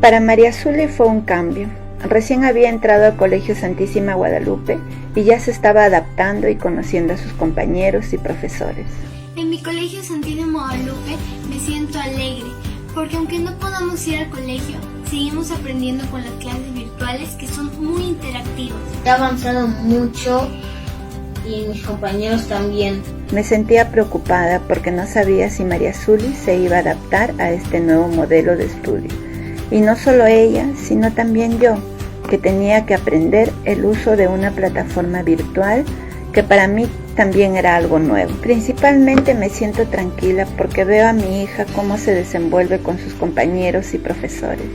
Para María Zuli fue un cambio. Recién había entrado al Colegio Santísima Guadalupe y ya se estaba adaptando y conociendo a sus compañeros y profesores. En mi Colegio Santísima Guadalupe me siento alegre, porque aunque no podamos ir al colegio, seguimos aprendiendo con las clases virtuales que son muy interactivas. He avanzado mucho y mis compañeros también. Me sentía preocupada porque no sabía si María Zuli se iba a adaptar a este nuevo modelo de estudio. Y no solo ella, sino también yo, que tenía que aprender el uso de una plataforma virtual que para mí también era algo nuevo. Principalmente me siento tranquila porque veo a mi hija cómo se desenvuelve con sus compañeros y profesores.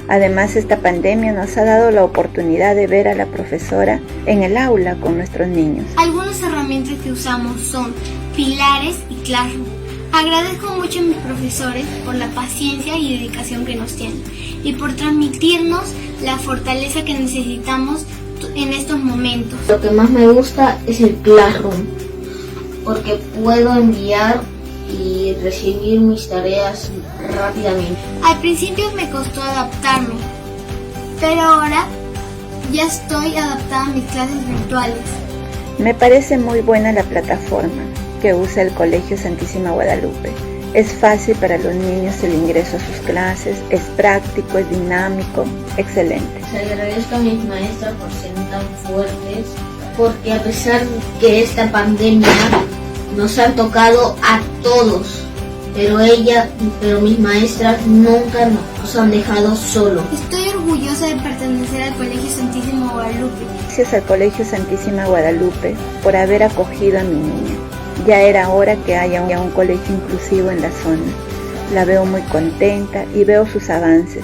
Además, esta pandemia nos ha dado la oportunidad de ver a la profesora en el aula con nuestros niños. Algunas herramientas que usamos son Pilares y Classroom. Agradezco mucho a mis profesores por la paciencia y dedicación que nos tienen y por transmitirnos la fortaleza que necesitamos en estos momentos. Lo que más me gusta es el Classroom, porque puedo enviar y recibir mis tareas rápidamente. Al principio me costó adaptarme, pero ahora ya estoy adaptada a mis clases virtuales. Me parece muy buena la plataforma que usa el Colegio Santísima Guadalupe. Es fácil para los niños el ingreso a sus clases, es práctico, es dinámico, excelente. Les agradezco a mis maestras por ser tan fuertes, porque a pesar que esta pandemia nos ha tocado a todos, pero mis maestras nunca nos han dejado solos. Estoy orgullosa de pertenecer al Colegio Santísima Guadalupe. Gracias al Colegio Santísima Guadalupe por haber acogido a mi niña. Ya era hora que haya un colegio inclusivo en la zona. La veo muy contenta y veo sus avances.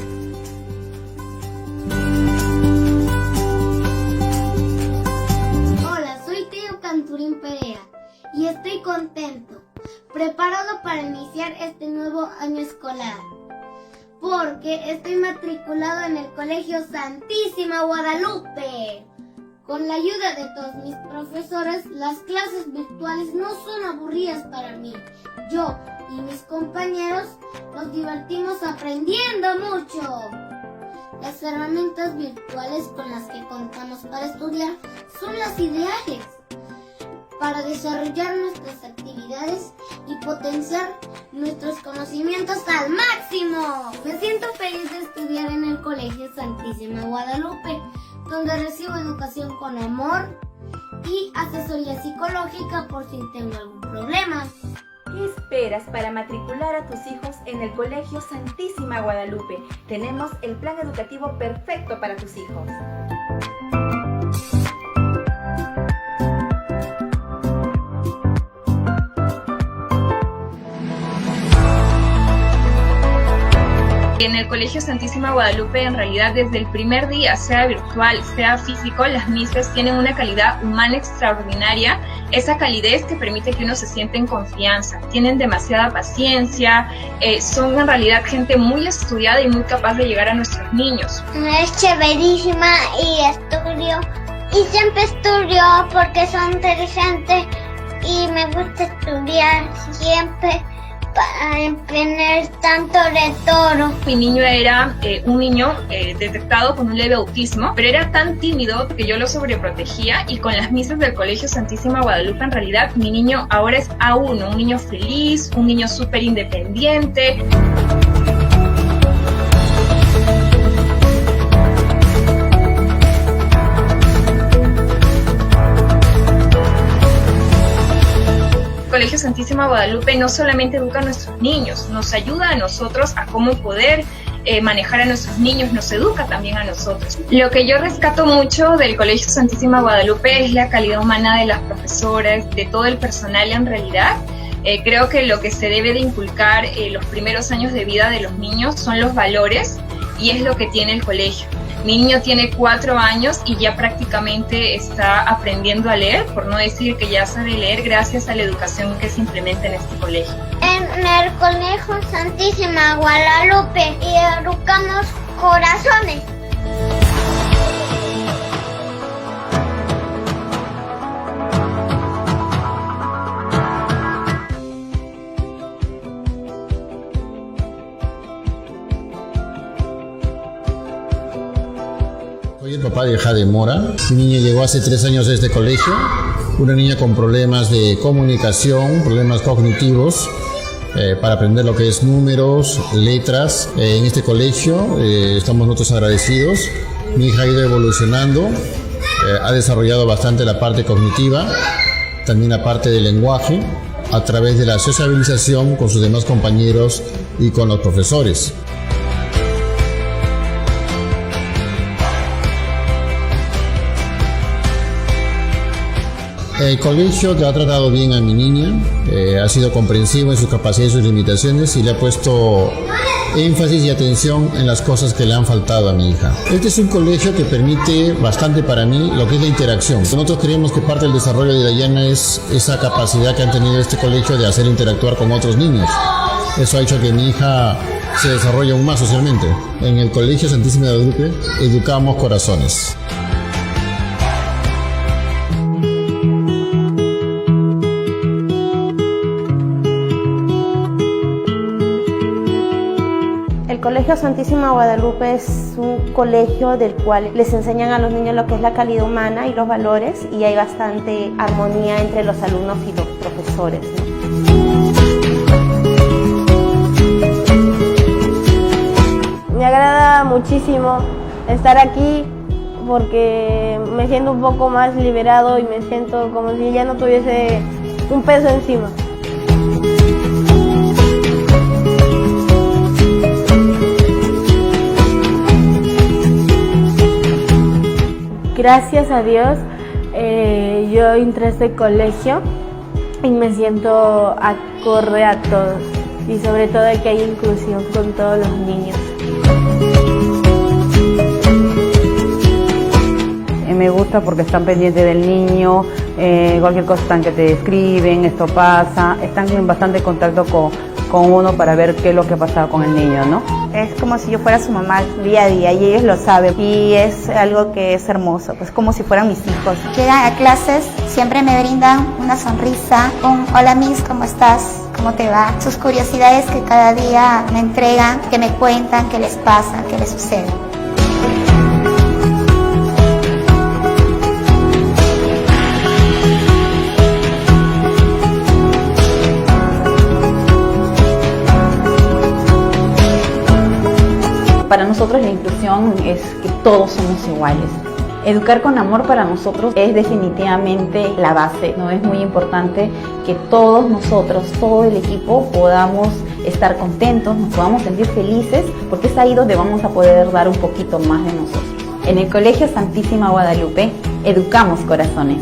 Hola, soy Teo Canturín Perea y estoy contento, preparado para iniciar este nuevo año escolar, porque estoy matriculado en el Colegio Santísima Guadalupe. Con la ayuda de todos mis profesores, las clases virtuales no son aburridas para mí. Yo y mis compañeros nos divertimos aprendiendo mucho. Las herramientas virtuales con las que contamos para estudiar son las ideales para desarrollar nuestras actividades y potenciar nuestros conocimientos al máximo. Me siento feliz de estudiar en el Colegio Santísima Guadalupe, donde recibo educación con amor y asesoría psicológica por si tengo algún problema. ¿Qué esperas para matricular a tus hijos en el Colegio Santísima Guadalupe? Tenemos el plan educativo perfecto para tus hijos. En el Colegio Santísima Guadalupe, en realidad, desde el primer día, sea virtual, sea físico, las misas tienen una calidad humana extraordinaria, esa calidez que permite que uno se sienta en confianza. Tienen demasiada paciencia, son en realidad gente muy estudiada y muy capaz de llegar a nuestros niños. Es chéverísima y siempre estudio porque soy inteligente y me gusta estudiar siempre. Para tener tanto retorno. Mi niño era un niño detectado con un leve autismo, pero era tan tímido que yo lo sobreprotegía, y con las misas del Colegio Santísima Guadalupe, en realidad mi niño ahora es A1, un niño feliz, un niño súper independiente. Colegio Santísima Guadalupe no solamente educa a nuestros niños, nos ayuda a nosotros a cómo poder manejar a nuestros niños, nos educa también a nosotros. Lo que yo rescato mucho del Colegio Santísima Guadalupe es la calidad humana de las profesoras, de todo el personal en realidad. Creo que lo que se debe de inculcar los primeros años de vida de los niños son los valores, y es lo que tiene el colegio. Mi niño tiene 4 años y ya prácticamente está aprendiendo a leer, por no decir que ya sabe leer, gracias a la educación que se implementa en este colegio. En el Colegio Santísima Guadalupe y educamos corazones. Soy el papá de Jade Mora. Mi niña llegó hace 3 años a este colegio. Una niña con problemas de comunicación, problemas cognitivos, para aprender lo que es números, letras. En este colegio estamos nosotros agradecidos. Mi hija ha ido evolucionando, ha desarrollado bastante la parte cognitiva, también la parte del lenguaje, a través de la sociabilización con sus demás compañeros y con los profesores. El colegio ha tratado bien a mi niña, ha sido comprensivo en sus capacidades y sus limitaciones y le ha puesto énfasis y atención en las cosas que le han faltado a mi hija. Este es un colegio que permite bastante para mí lo que es la interacción. Nosotros creemos que parte del desarrollo de Dayana es esa capacidad que han tenido este colegio de hacer interactuar con otros niños. Eso ha hecho que mi hija se desarrolle aún más socialmente. En el Colegio Santísima de Guadalupe educamos corazones. El Colegio Santísima Guadalupe es un colegio del cual les enseñan a los niños lo que es la calidad humana y los valores, y hay bastante armonía entre los alumnos y los profesores, ¿no? Me agrada muchísimo estar aquí porque me siento un poco más liberado y me siento como si ya no tuviese un peso encima. Gracias a Dios, yo entré a este colegio y me siento acorde a todos, y sobre todo que hay inclusión con todos los niños. Me gusta porque están pendientes del niño, cualquier cosa están que te escriben, esto pasa, están en bastante contacto con uno para ver qué es lo que ha pasado con el niño, ¿no? Es como si yo fuera su mamá día a día y ellos lo saben, y es algo que es hermoso, pues como si fueran mis hijos. Llegan a clases, siempre me brindan una sonrisa, un hola Miss, ¿cómo estás? ¿Cómo te va? Sus curiosidades que cada día me entregan, que me cuentan qué les pasa, qué les sucede. Para nosotros la inclusión es que todos somos iguales. Educar con amor para nosotros es definitivamente la base, ¿no? Es muy importante que todos nosotros, todo el equipo, podamos estar contentos, nos podamos sentir felices, porque es ahí donde vamos a poder dar un poquito más de nosotros. En el Colegio Santísima Guadalupe, educamos corazones.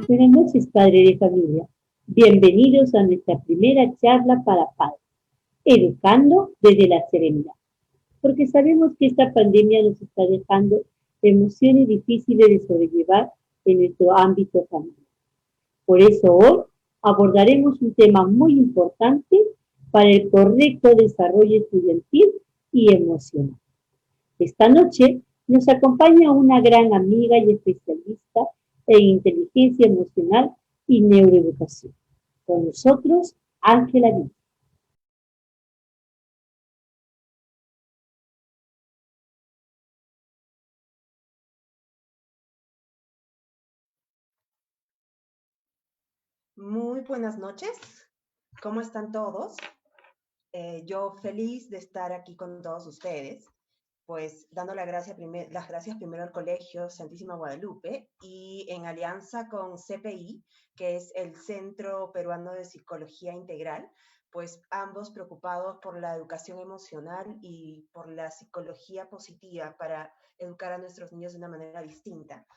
Buenas noches, padre de familia. Bienvenidos a nuestra primera charla para padres, educando desde la serenidad, porque sabemos que esta pandemia nos está dejando emociones difíciles de sobrellevar en nuestro ámbito familiar. Por eso hoy abordaremos un tema muy importante para el correcto desarrollo estudiantil y emocional. Esta noche nos acompaña una gran amiga y especialista en inteligencia emocional y neuroeducación. Con nosotros, Ángela Villa. Muy buenas noches. ¿Cómo están todos? Yo feliz de estar aquí con todos ustedes, pues dando las gracias primero al Colegio Santísima Guadalupe y en alianza con CPI, que es el Centro Peruano de Psicología Integral, pues ambos preocupados por la educación emocional y por la psicología positiva para educar a nuestros niños de una manera distinta.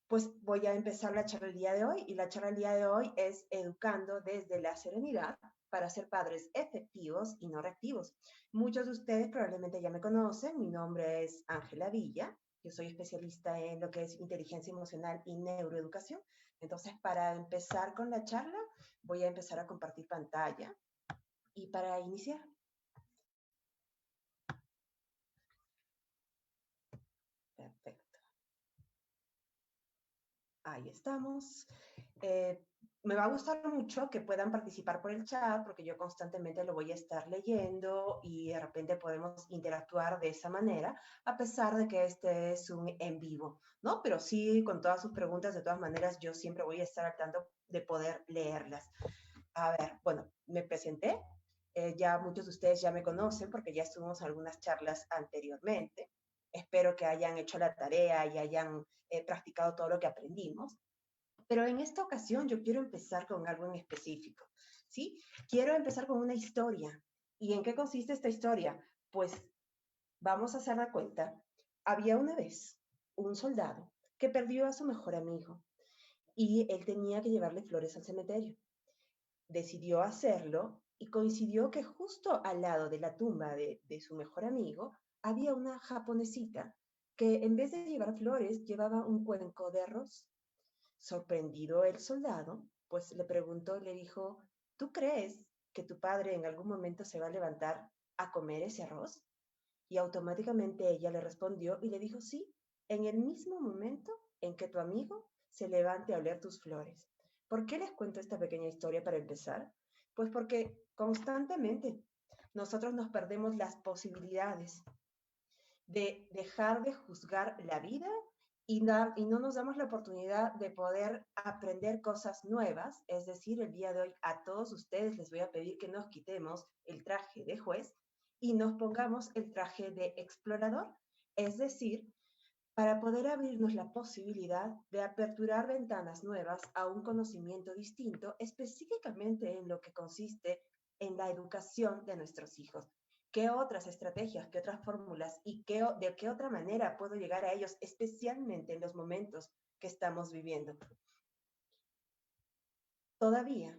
Pues voy a empezar la charla del día de hoy, y la charla del día de hoy es educando desde la serenidad para ser padres efectivos y no reactivos. Muchos de ustedes probablemente ya me conocen, mi nombre es Ángela Villa, yo soy especialista en lo que es inteligencia emocional y neuroeducación. Entonces, para empezar con la charla, voy a empezar a compartir pantalla y para iniciar. Perfecto. Ahí estamos. Me va a gustar mucho que puedan participar por el chat porque yo constantemente lo voy a estar leyendo y de repente podemos interactuar de esa manera, a pesar de que este es un en vivo, ¿no? Pero sí, con todas sus preguntas, de todas maneras, yo siempre voy a estar al tanto de poder leerlas. A ver, bueno, me presenté. Ya muchos de ustedes ya me conocen porque ya estuvimos en algunas charlas anteriormente. Espero que hayan hecho la tarea y hayan practicado todo lo que aprendimos. Pero en esta ocasión yo quiero empezar con algo en específico, ¿sí? Quiero empezar con una historia. ¿Y en qué consiste esta historia? Pues vamos a hacer la cuenta. Había una vez un soldado que perdió a su mejor amigo y él tenía que llevarle flores al cementerio. Decidió hacerlo y coincidió que justo al lado de la tumba de su mejor amigo había una japonesita que en vez de llevar flores llevaba un cuenco de arroz. Sorprendido el soldado, pues le preguntó y le dijo, ¿tú crees que tu padre en algún momento se va a levantar a comer ese arroz? Y automáticamente ella le respondió y le dijo, sí, en el mismo momento en que tu amigo se levante a oler tus flores. ¿Por qué les cuento esta pequeña historia para empezar? Pues porque constantemente nosotros nos perdemos las posibilidades de dejar de juzgar la vida y no nos damos la oportunidad de poder aprender cosas nuevas. Es decir, el día de hoy a todos ustedes les voy a pedir que nos quitemos el traje de juez y nos pongamos el traje de explorador. Es decir, para poder abrirnos la posibilidad de aperturar ventanas nuevas a un conocimiento distinto, específicamente en lo que consiste en la educación de nuestros hijos. ¿Qué otras estrategias, qué otras fórmulas y de qué otra manera puedo llegar a ellos, especialmente en los momentos que estamos viviendo? Todavía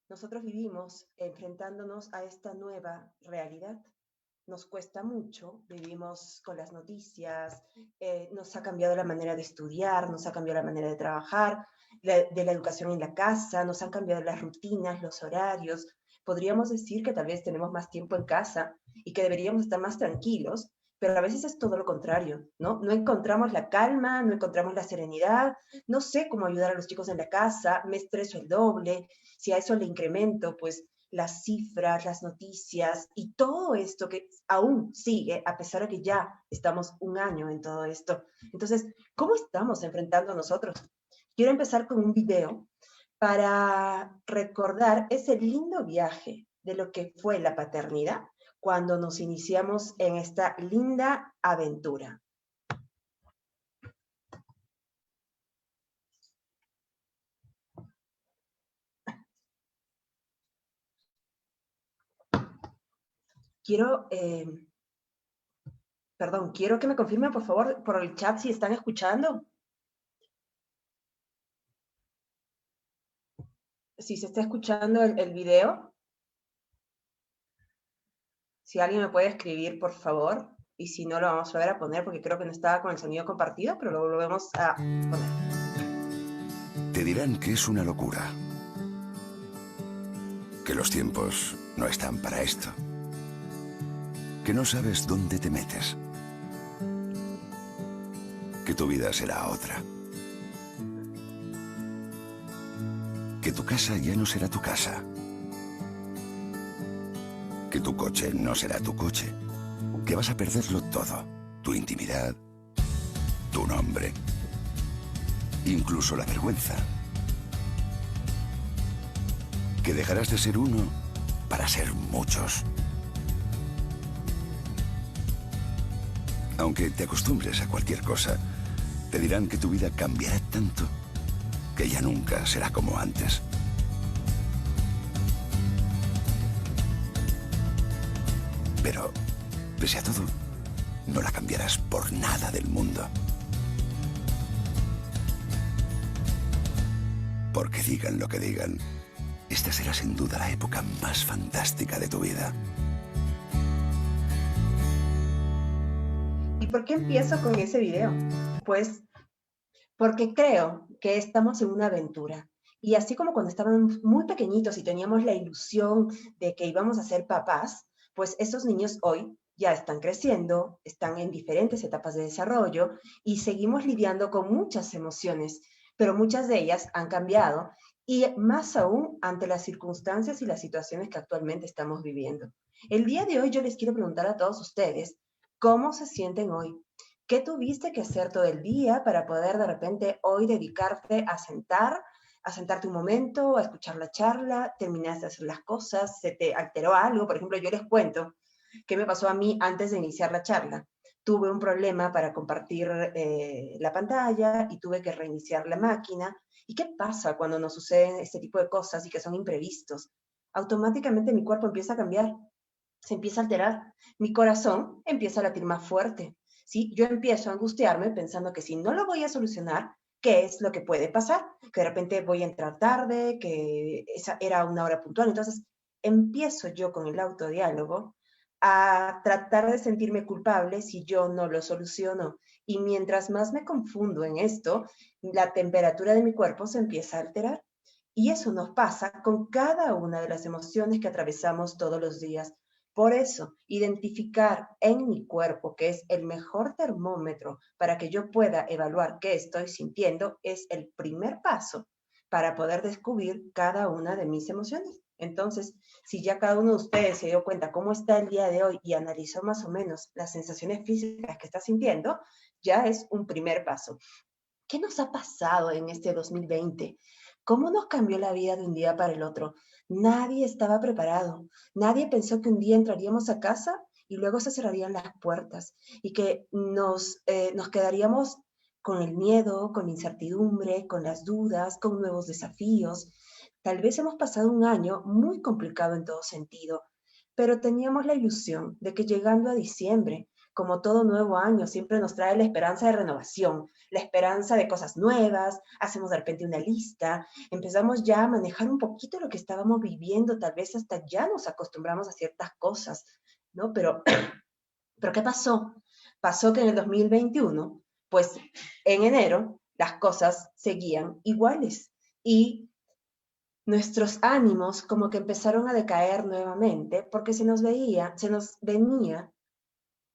nosotros vivimos enfrentándonos a esta nueva realidad. Nos cuesta mucho, vivimos con las noticias, nos ha cambiado la manera de estudiar, nos ha cambiado la manera de trabajar, de la educación en la casa, nos han cambiado las rutinas, los horarios. Podríamos decir que tal vez tenemos más tiempo en casa y que deberíamos estar más tranquilos, pero a veces es todo lo contrario, ¿no? No encontramos la calma, no encontramos la serenidad, no sé cómo ayudar a los chicos en la casa, me estreso el doble, si a eso le incremento, pues las cifras, las noticias y todo esto que aún sigue, a pesar de que ya estamos un año en todo esto. Entonces, ¿cómo estamos enfrentando nosotros? Quiero empezar con un video para recordar ese lindo viaje de lo que fue la paternidad cuando nos iniciamos en esta linda aventura. Quiero que me confirmen, por favor, por el chat si están escuchando. Si se está escuchando el video. Si alguien me puede escribir, por favor. Y si no, lo vamos a volver a poner porque creo que no estaba con el sonido compartido, pero lo volvemos a poner. Te dirán que es una locura. Que los tiempos no están para esto. Que no sabes dónde te metes. Que tu vida será otra. Que tu casa ya no será tu casa. Que tu coche no será tu coche. Que vas a perderlo todo. Tu intimidad, tu nombre, incluso la vergüenza. Que dejarás de ser uno para ser muchos. Aunque te acostumbres a cualquier cosa, te dirán que tu vida cambiará tanto que ya nunca será como antes. Pero, pese a todo, no la cambiarás por nada del mundo. Porque digan lo que digan, esta será sin duda la época más fantástica de tu vida. ¿Y por qué empiezo con ese video? Pues porque creo que estamos en una aventura. Y así como cuando estábamos muy pequeñitos y teníamos la ilusión de que íbamos a ser papás, pues esos niños hoy ya están creciendo, están en diferentes etapas de desarrollo y seguimos lidiando con muchas emociones, pero muchas de ellas han cambiado y más aún ante las circunstancias y las situaciones que actualmente estamos viviendo. El día de hoy yo les quiero preguntar a todos ustedes, ¿cómo se sienten hoy? ¿Qué tuviste que hacer todo el día para poder de repente hoy dedicarte a sentarte un momento, a escuchar la charla, terminaste de hacer las cosas, se te alteró algo? Por ejemplo, yo les cuento qué me pasó a mí antes de iniciar la charla. Tuve un problema para compartir la pantalla y tuve que reiniciar la máquina. ¿Y qué pasa cuando nos suceden este tipo de cosas y que son imprevistos? Automáticamente mi cuerpo empieza a cambiar, se empieza a alterar, mi corazón empieza a latir más fuerte, ¿sí? Yo empiezo a angustiarme pensando que si no lo voy a solucionar, ¿qué es lo que puede pasar? Que de repente voy a entrar tarde, que esa era una hora puntual. Entonces empiezo yo con el autodiálogo a tratar de sentirme culpable si yo no lo soluciono. Y mientras más me confundo en esto, la temperatura de mi cuerpo se empieza a alterar. Y eso nos pasa con cada una de las emociones que atravesamos todos los días. Por eso, identificar en mi cuerpo, que es el mejor termómetro para que yo pueda evaluar qué estoy sintiendo, es el primer paso para poder descubrir cada una de mis emociones. Entonces, si ya cada uno de ustedes se dio cuenta cómo está el día de hoy y analizó más o menos las sensaciones físicas que está sintiendo, ya es un primer paso. ¿Qué nos ha pasado en este 2020? ¿Cómo nos cambió la vida de un día para el otro? Nadie estaba preparado. Nadie pensó que un día entraríamos a casa y luego se cerrarían las puertas y que nos quedaríamos con el miedo, con la incertidumbre, con las dudas, con nuevos desafíos. Tal vez hemos pasado un año muy complicado en todo sentido, pero teníamos la ilusión de que llegando a diciembre, como todo nuevo año, siempre nos trae la esperanza de renovación, la esperanza de cosas nuevas, hacemos de repente una lista, empezamos ya a manejar un poquito lo que estábamos viviendo, tal vez hasta ya nos acostumbramos a ciertas cosas, ¿no? Pero ¿qué pasó? Pasó que en el 2021, pues en enero, las cosas seguían iguales y nuestros ánimos como que empezaron a decaer nuevamente porque se nos venía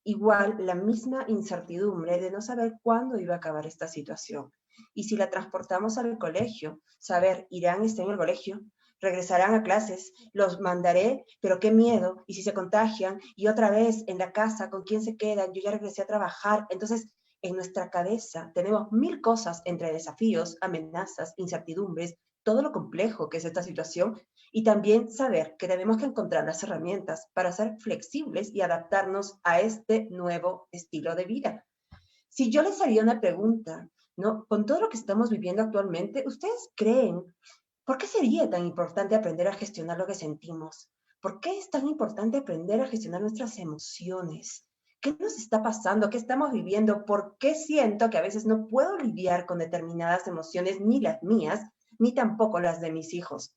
igual la misma incertidumbre de no saber cuándo iba a acabar esta situación. Y si la transportamos al colegio, saber, ¿irán en el colegio? ¿Regresarán a clases? ¿Los mandaré? Pero qué miedo. ¿Y si se contagian? Y otra vez en la casa, ¿con quién se quedan? Yo ya regresé a trabajar. Entonces, en nuestra cabeza tenemos 1000 cosas entre desafíos, amenazas, incertidumbres, todo lo complejo que es esta situación, y también saber que tenemos que encontrar las herramientas para ser flexibles y adaptarnos a este nuevo estilo de vida. Si yo les haría una pregunta, ¿no? Con todo lo que estamos viviendo actualmente, ¿ustedes creen por qué sería tan importante aprender a gestionar lo que sentimos? ¿Por qué es tan importante aprender a gestionar nuestras emociones? ¿Qué nos está pasando? ¿Qué estamos viviendo? ¿Por qué siento que a veces no puedo lidiar con determinadas emociones, ni las mías, ni tampoco las de mis hijos?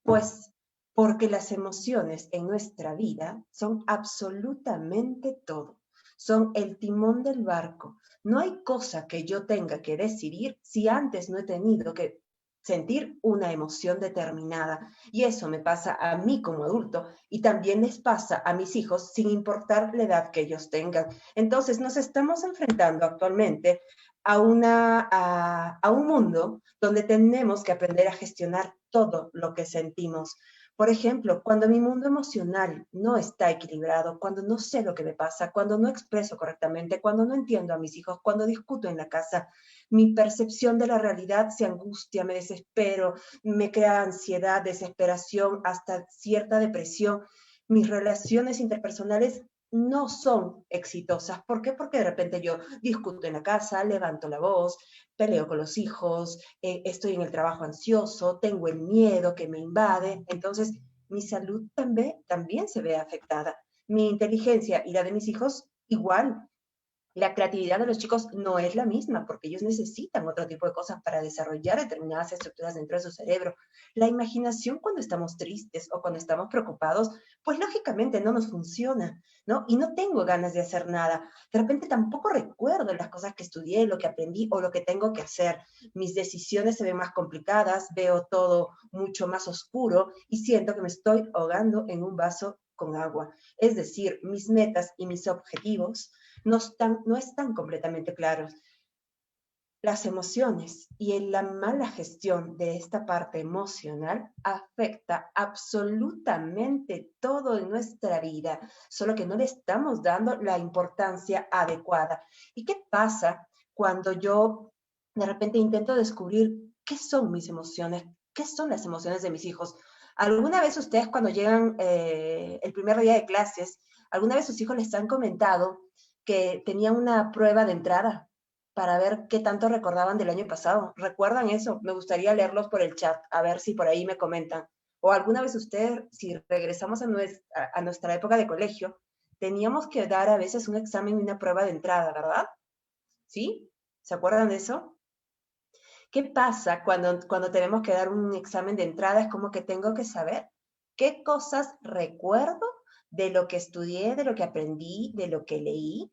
Pues porque las emociones en nuestra vida son absolutamente todo. Son el timón del barco. No hay cosa que yo tenga que decidir si antes no he tenido que sentir una emoción determinada. Y eso me pasa a mí como adulto y también les pasa a mis hijos sin importar la edad que ellos tengan. Entonces nos estamos enfrentando actualmente a un mundo donde tenemos que aprender a gestionar todo lo que sentimos. Por ejemplo, cuando mi mundo emocional no está equilibrado, cuando no sé lo que me pasa, cuando no expreso correctamente, cuando no entiendo a mis hijos, cuando discuto en la casa, mi percepción de la realidad se angustia, me desespero, me crea ansiedad, desesperación, hasta cierta depresión. Mis relaciones interpersonales no son exitosas. ¿Por qué? Porque de repente yo discuto en la casa, levanto la voz, peleo con los hijos, estoy en el trabajo ansioso, tengo el miedo que me invade. Entonces, mi salud también se ve afectada. Mi inteligencia y la de mis hijos igual. La creatividad de los chicos no es la misma porque ellos necesitan otro tipo de cosas para desarrollar determinadas estructuras dentro de su cerebro. La imaginación cuando estamos tristes o cuando estamos preocupados, pues lógicamente no nos funciona, ¿no? Y no tengo ganas de hacer nada. De repente tampoco recuerdo las cosas que estudié, lo que aprendí o lo que tengo que hacer. Mis decisiones se ven más complicadas, veo todo mucho más oscuro y siento que me estoy ahogando en un vaso con agua. Es decir, mis metas y mis objetivos no están completamente claros. Las emociones y la mala gestión de esta parte emocional afecta absolutamente todo en nuestra vida, solo que no le estamos dando la importancia adecuada. ¿Y qué pasa cuando yo de repente intento descubrir qué son mis emociones, qué son las emociones de mis hijos? ¿Alguna vez ustedes cuando llegan el primer día de clases, alguna vez sus hijos les han comentado que tenían una prueba de entrada para ver qué tanto recordaban del año pasado? ¿Recuerdan eso? Me gustaría leerlos por el chat, a ver si por ahí me comentan. O alguna vez ustedes, si regresamos a nuestra época de colegio, teníamos que dar a veces un examen y una prueba de entrada, ¿verdad? ¿Sí? ¿Se acuerdan de eso? ¿Qué pasa cuando tenemos que dar un examen de entrada? Es como que tengo que saber qué cosas recuerdo de lo que estudié, de lo que aprendí, de lo que leí.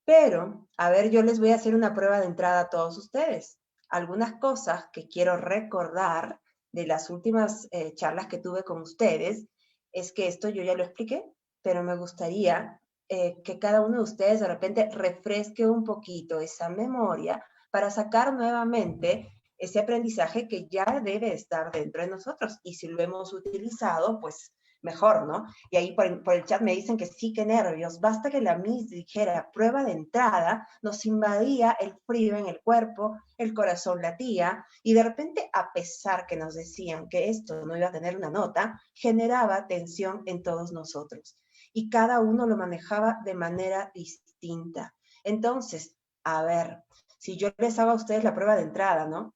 Pero, a ver, yo les voy a hacer una prueba de entrada a todos ustedes. Algunas cosas que quiero recordar de las últimas charlas que tuve con ustedes, es que esto yo ya lo expliqué, pero me gustaría que cada uno de ustedes de repente refresque un poquito esa memoria para sacar nuevamente ese aprendizaje que ya debe estar dentro de nosotros. Y si lo hemos utilizado, pues mejor, ¿no? Y ahí por el chat me dicen que sí, que nervios. Basta que la Miss dijera prueba de entrada, nos invadía el frío en el cuerpo, el corazón latía, y de repente, a pesar que nos decían que esto no iba a tener una nota, generaba tensión en todos nosotros. Y cada uno lo manejaba de manera distinta. Entonces, a ver, si yo les hago a ustedes la prueba de entrada, ¿no?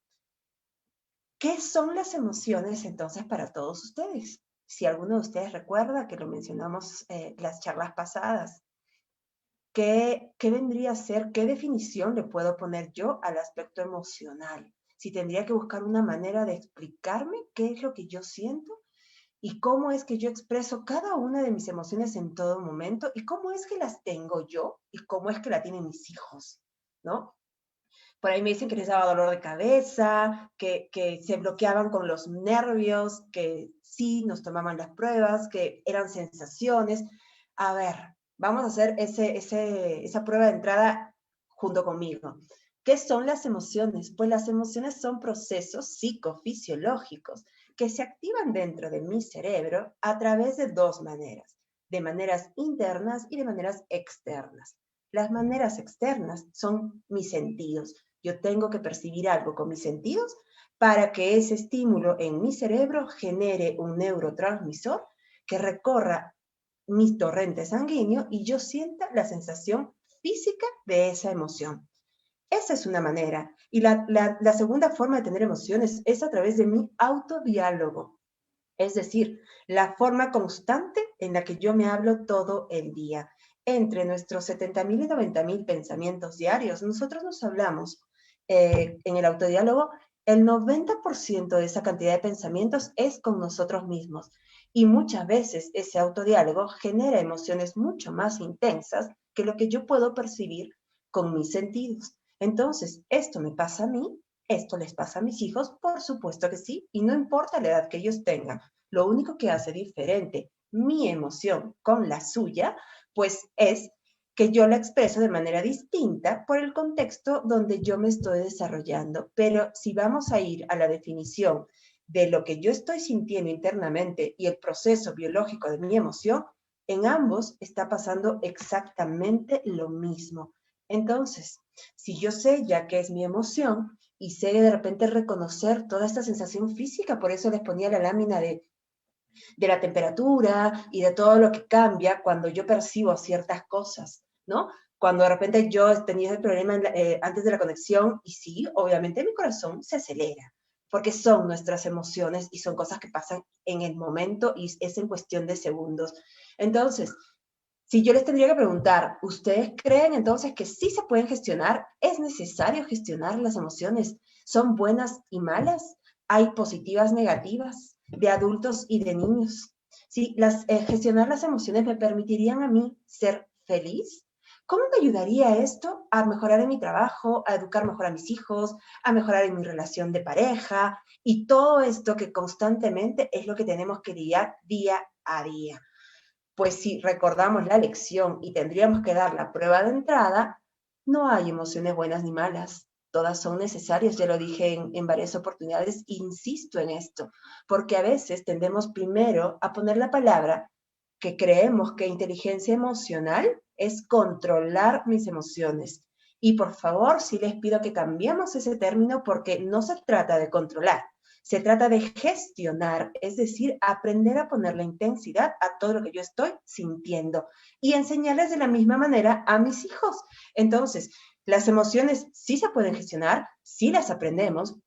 ¿Qué son las emociones entonces para todos ustedes? Si alguno de ustedes recuerda que lo mencionamos las charlas pasadas, ¿qué vendría a ser, qué definición le puedo poner yo al aspecto emocional? Si tendría que buscar una manera de explicarme qué es lo que yo siento y cómo es que yo expreso cada una de mis emociones en todo momento y cómo es que las tengo yo y cómo es que la tienen mis hijos, ¿no? Por ahí me dicen que les daba dolor de cabeza, que se bloqueaban con los nervios, que sí nos tomaban las pruebas, que eran sensaciones. A ver, vamos a hacer esa prueba de entrada junto conmigo. ¿Qué son las emociones? Pues las emociones son procesos psicofisiológicos que se activan dentro de mi cerebro a través de dos maneras, de maneras internas y de maneras externas. Las maneras externas son mis sentidos. Yo tengo que percibir algo con mis sentidos para que ese estímulo en mi cerebro genere un neurotransmisor que recorra mi torrente sanguíneo y yo sienta la sensación física de esa emoción. Esa es una manera. Y la segunda forma de tener emociones es a través de mi autodiálogo. Es decir, la forma constante en la que yo me hablo todo el día. Entre nuestros 70.000 y 90.000 pensamientos diarios, nosotros nos hablamos en el autodiálogo. El 90% de esa cantidad de pensamientos es con nosotros mismos. Y muchas veces ese autodiálogo genera emociones mucho más intensas que lo que yo puedo percibir con mis sentidos. Entonces, esto me pasa a mí, esto les pasa a mis hijos, por supuesto que sí, y no importa la edad que ellos tengan. Lo único que hace diferente mi emoción con la suya, pues es que yo la expreso de manera distinta por el contexto donde yo me estoy desarrollando. Pero si vamos a ir a la definición de lo que yo estoy sintiendo internamente y el proceso biológico de mi emoción, en ambos está pasando exactamente lo mismo. Entonces, si yo sé ya qué es mi emoción y sé de repente reconocer toda esta sensación física, por eso les ponía la lámina de la temperatura y de todo lo que cambia cuando yo percibo ciertas cosas, ¿no? Cuando de repente yo tenía el problema antes de la conexión y sí, obviamente mi corazón se acelera, porque son nuestras emociones y son cosas que pasan en el momento y es en cuestión de segundos. Entonces, si yo les tendría que preguntar, ¿ustedes creen entonces que sí se pueden gestionar? ¿Es necesario gestionar las emociones? ¿Son buenas y malas? ¿Hay positivas, negativas, de adultos y de niños? ¿Sí? Gestionar las emociones me permitirían a mí ser feliz. ¿Cómo me ayudaría esto a mejorar en mi trabajo, a educar mejor a mis hijos, a mejorar en mi relación de pareja? Y todo esto que constantemente es lo que tenemos que lidiar día a día. Pues si recordamos la lección y tendríamos que dar la prueba de entrada, no hay emociones buenas ni malas. todas son necesarias, ya lo dije en varias oportunidades, insisto en esto, porque a veces tendemos primero a poner la palabra que creemos que inteligencia emocional es controlar mis emociones. Y por favor, sí les pido que cambiemos ese término porque no se trata de controlar, se trata de gestionar, es decir, aprender a poner la intensidad a todo lo que yo estoy sintiendo y enseñarles de la misma manera a mis hijos. Entonces, las emociones sí se pueden gestionar, sí las aprendemos,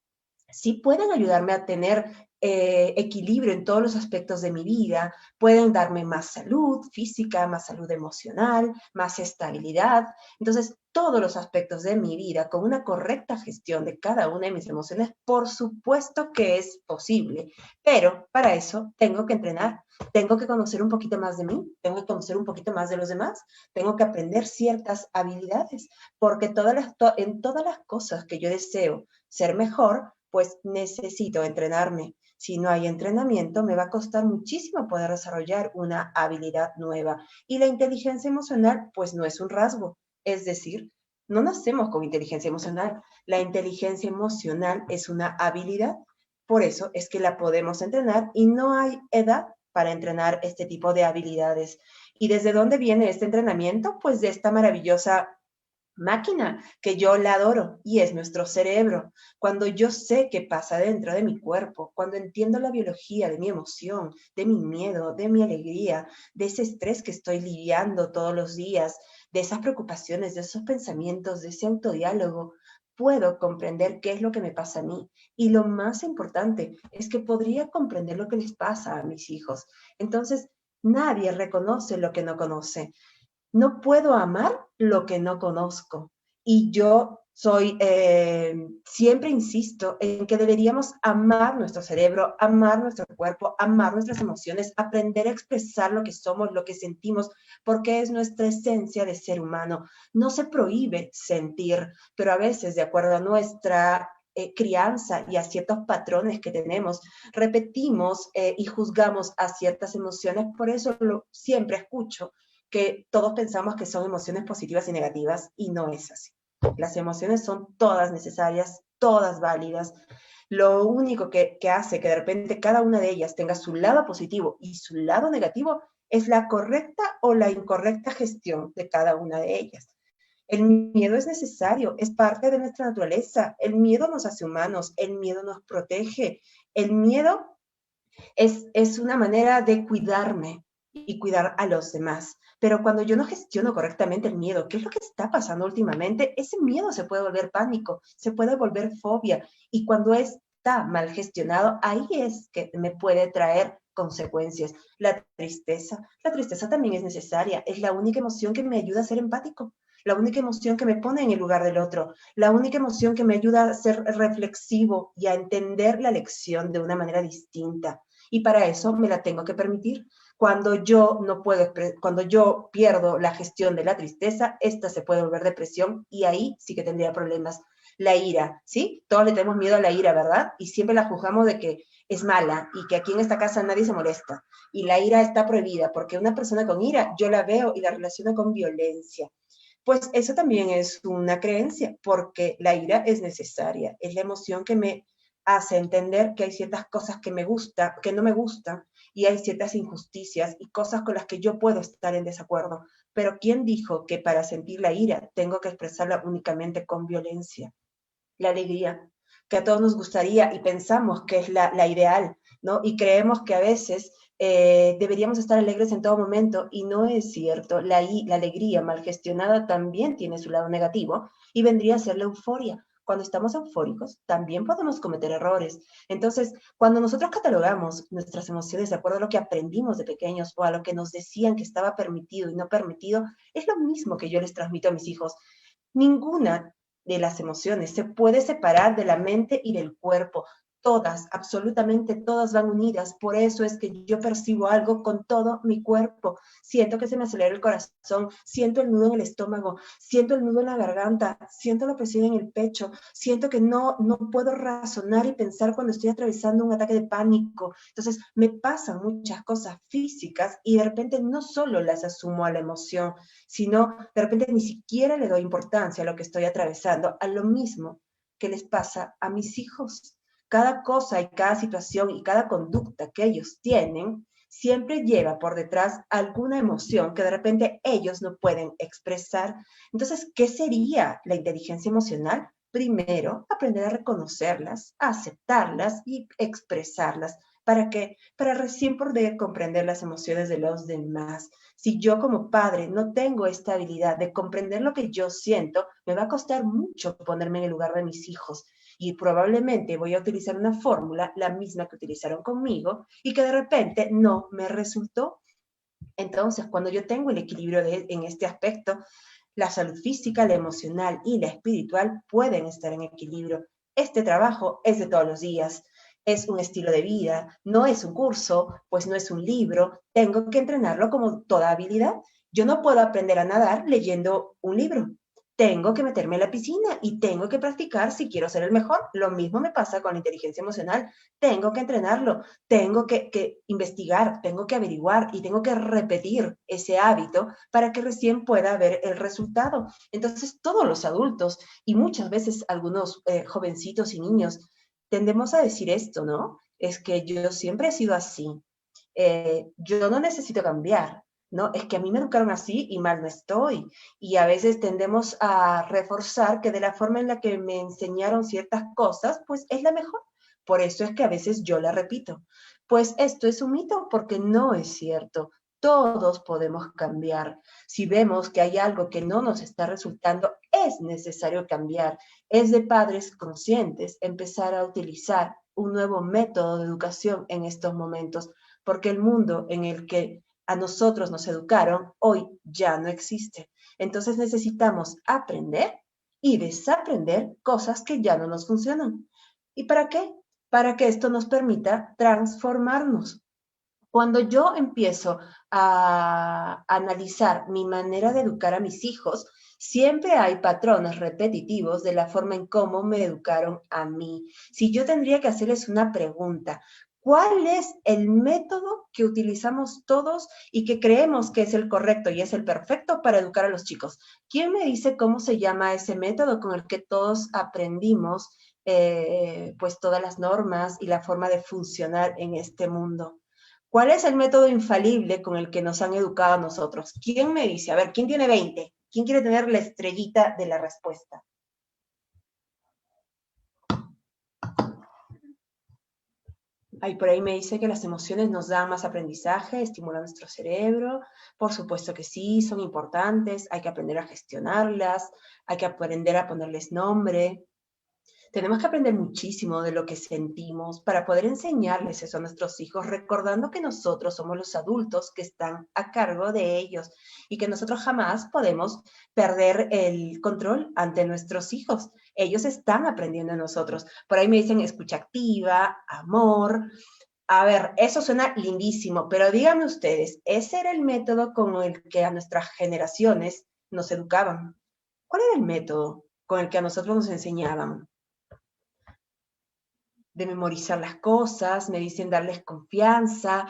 sí pueden ayudarme a tener equilibrio en todos los aspectos de mi vida, pueden darme más salud física, más salud emocional, más estabilidad. Entonces, todos los aspectos de mi vida, con una correcta gestión de cada una de mis emociones, por supuesto que es posible, pero para eso tengo que entrenar, tengo que conocer un poquito más de mí, tengo que conocer un poquito más de los demás, tengo que aprender ciertas habilidades, porque en todas las cosas que yo deseo ser mejor, pues necesito entrenarme. Si no hay entrenamiento, me va a costar muchísimo poder desarrollar una habilidad nueva. Y la inteligencia emocional, pues no es un rasgo. Es decir, no nacemos con inteligencia emocional. La inteligencia emocional es una habilidad. Por eso es que la podemos entrenar y no hay edad para entrenar este tipo de habilidades. ¿Y desde dónde viene este entrenamiento? Pues de esta maravillosa máquina que yo la adoro y es nuestro cerebro. Cuando yo sé qué pasa dentro de mi cuerpo, cuando entiendo la biología de mi emoción, de mi miedo, de mi alegría, de ese estrés que estoy lidiando todos los días, de esas preocupaciones, de esos pensamientos, de ese autodiálogo, puedo comprender qué es lo que me pasa a mí. Y lo más importante es que podría comprender lo que les pasa a mis hijos. Entonces, nadie reconoce lo que no conoce. No puedo amar lo que no conozco. Y yo siempre insisto en que deberíamos amar nuestro cerebro, amar nuestro cuerpo, amar nuestras emociones, aprender a expresar lo que somos, lo que sentimos, porque es nuestra esencia de ser humano. No se prohíbe sentir, pero a veces, de acuerdo a nuestra crianza y a ciertos patrones que tenemos, repetimos y juzgamos a ciertas emociones. Por eso siempre escucho que todos pensamos que son emociones positivas y negativas, y no es así. Las emociones son todas necesarias, todas válidas. Lo único que hace que de repente cada una de ellas tenga su lado positivo y su lado negativo es la correcta o la incorrecta gestión de cada una de ellas. El miedo es necesario, es parte de nuestra naturaleza. El miedo nos hace humanos, el miedo nos protege. El miedo es una manera de cuidarme y cuidar a los demás. Pero cuando yo no gestiono correctamente el miedo, ¿qué es lo que está pasando últimamente? Ese miedo se puede volver pánico, se puede volver fobia. Y cuando está mal gestionado, ahí es que me puede traer consecuencias. La tristeza también es necesaria. Es la única emoción que me ayuda a ser empático. La única emoción que me pone en el lugar del otro. La única emoción que me ayuda a ser reflexivo y a entender la lección de una manera distinta. Y para eso me la tengo que permitir. Cuando yo pierdo la gestión de la tristeza, esta se puede volver depresión y ahí sí que tendría problemas. La ira, ¿sí? Todos le tenemos miedo a la ira, ¿verdad? Y siempre la juzgamos de que es mala y que aquí en esta casa nadie se molesta. Y la ira está prohibida porque una persona con ira yo la veo y la relaciono con violencia. Pues eso también es una creencia, porque la ira es necesaria, es la emoción que me hace entender que hay ciertas cosas que no me gustan, y hay ciertas injusticias y cosas con las que yo puedo estar en desacuerdo. Pero ¿quién dijo que para sentir la ira tengo que expresarla únicamente con violencia? La alegría, que a todos nos gustaría y pensamos que es la ideal, ¿no? Y creemos que a veces deberíamos estar alegres en todo momento, y no es cierto. La alegría mal gestionada también tiene su lado negativo, y vendría a ser la euforia. Cuando estamos eufóricos, también podemos cometer errores. Entonces, cuando nosotros catalogamos nuestras emociones de acuerdo a lo que aprendimos de pequeños o a lo que nos decían que estaba permitido y no permitido, es lo mismo que yo les transmito a mis hijos. Ninguna de las emociones se puede separar de la mente y del cuerpo. Todas, absolutamente todas van unidas. Por eso es que yo percibo algo con todo mi cuerpo. Siento que se me acelera el corazón, siento el nudo en el estómago, siento el nudo en la garganta, siento la presión en el pecho, siento que no puedo razonar y pensar cuando estoy atravesando un ataque de pánico. Entonces me pasan muchas cosas físicas y de repente no solo las asumo a la emoción, sino de repente ni siquiera le doy importancia a lo que estoy atravesando. A lo mismo que les pasa a mis hijos. Cada cosa y cada situación y cada conducta que ellos tienen siempre lleva por detrás alguna emoción que de repente ellos no pueden expresar. Entonces, ¿qué sería la inteligencia emocional? Primero, aprender a reconocerlas, a aceptarlas y expresarlas. ¿Para qué? Para recién poder comprender las emociones de los demás. Si yo como padre no tengo esta habilidad de comprender lo que yo siento, me va a costar mucho ponerme en el lugar de mis hijos. Y probablemente voy a utilizar una fórmula, la misma que utilizaron conmigo, y que de repente no me resultó. Entonces, cuando yo tengo el equilibrio en este aspecto, la salud física, la emocional y la espiritual pueden estar en equilibrio. Este trabajo es de todos los días, es un estilo de vida, no es un curso, pues no es un libro, tengo que entrenarlo como toda habilidad. Yo no puedo aprender a nadar leyendo un libro. Tengo que meterme en la piscina y tengo que practicar si quiero ser el mejor. Lo mismo me pasa con la inteligencia emocional. Tengo que entrenarlo, tengo que investigar, tengo que averiguar y tengo que repetir ese hábito para que recién pueda ver el resultado. Entonces, todos los adultos y muchas veces algunos jovencitos y niños tendemos a decir esto, ¿no? Es que yo siempre he sido así. Yo no necesito cambiar. No, es que a mí me educaron así y mal no estoy. Y a veces tendemos a reforzar que de la forma en la que me enseñaron ciertas cosas, pues es la mejor. Por eso es que a veces yo la repito. Pues esto es un mito porque no es cierto. Todos podemos cambiar. Si vemos que hay algo que no nos está resultando, es necesario cambiar. Es de padres conscientes empezar a utilizar un nuevo método de educación en estos momentos, porque el mundo en el que a nosotros nos educaron, hoy ya no existe. Entonces necesitamos aprender y desaprender cosas que ya no nos funcionan. ¿Y para qué? Para que esto nos permita transformarnos. Cuando yo empiezo a analizar mi manera de educar a mis hijos, siempre hay patrones repetitivos de la forma en cómo me educaron a mí. Si yo tendría que hacerles una pregunta, ¿cuál es el método que utilizamos todos y que creemos que es el correcto y es el perfecto para educar a los chicos? ¿Quién me dice cómo se llama ese método con el que todos aprendimos pues todas las normas y la forma de funcionar en este mundo? ¿Cuál es el método infalible con el que nos han educado a nosotros? ¿Quién me dice? A ver, ¿quién tiene 20? ¿Quién quiere tener la estrellita de la respuesta? Ahí por ahí me dice que las emociones nos dan más aprendizaje, estimulan nuestro cerebro. Por supuesto que sí, son importantes, hay que aprender a gestionarlas, hay que aprender a ponerles nombre. Tenemos que aprender muchísimo de lo que sentimos para poder enseñarles eso a nuestros hijos, recordando que nosotros somos los adultos que están a cargo de ellos y que nosotros jamás podemos perder el control ante nuestros hijos. Ellos están aprendiendo de nosotros. Por ahí me dicen escucha activa, amor. A ver, eso suena lindísimo, pero díganme ustedes, ¿ese era el método con el que a nuestras generaciones nos educaban? ¿Cuál era el método con el que a nosotros nos enseñaban? De memorizar las cosas, me dicen darles confianza.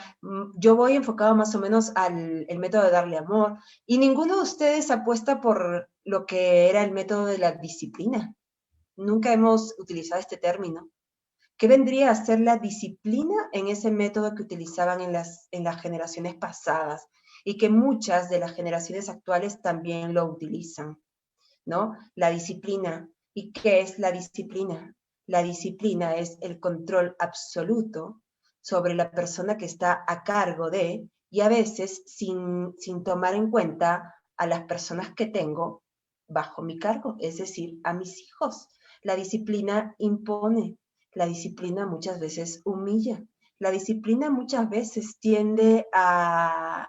Yo voy enfocado más o menos al método de darle amor. Y ninguno de ustedes apuesta por lo que era el método de la disciplina. Nunca hemos utilizado este término. ¿Qué vendría a ser la disciplina en ese método que utilizaban en las generaciones pasadas? Y que muchas de las generaciones actuales también lo utilizan, ¿no? La disciplina. ¿Y qué es la disciplina? La disciplina es el control absoluto sobre la persona que está a cargo de, y a veces sin tomar en cuenta a las personas que tengo bajo mi cargo, es decir, a mis hijos. La disciplina impone, la disciplina muchas veces humilla, la disciplina muchas veces tiende a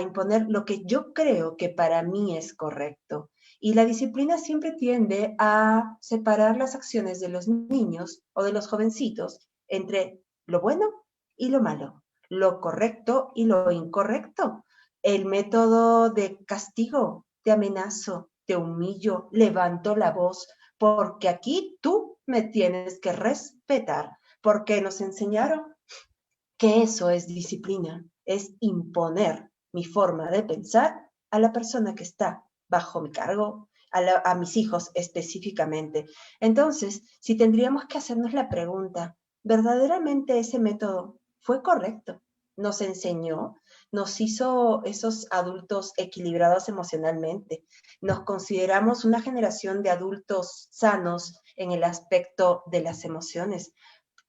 imponer lo que yo creo que para mí es correcto. Y la disciplina siempre tiende a separar las acciones de los niños o de los jovencitos entre lo bueno y lo malo, lo correcto y lo incorrecto. El método de castigo, te amenazo, te humillo, levanto la voz, porque aquí tú me tienes que respetar, porque nos enseñaron que eso es disciplina, es imponer mi forma de pensar a la persona que está bajo mi cargo, a mis hijos específicamente. Entonces, si tendríamos que hacernos la pregunta, ¿verdaderamente ese método fue correcto? ¿Nos enseñó? ¿Nos hizo esos adultos equilibrados emocionalmente? ¿Nos consideramos una generación de adultos sanos en el aspecto de las emociones?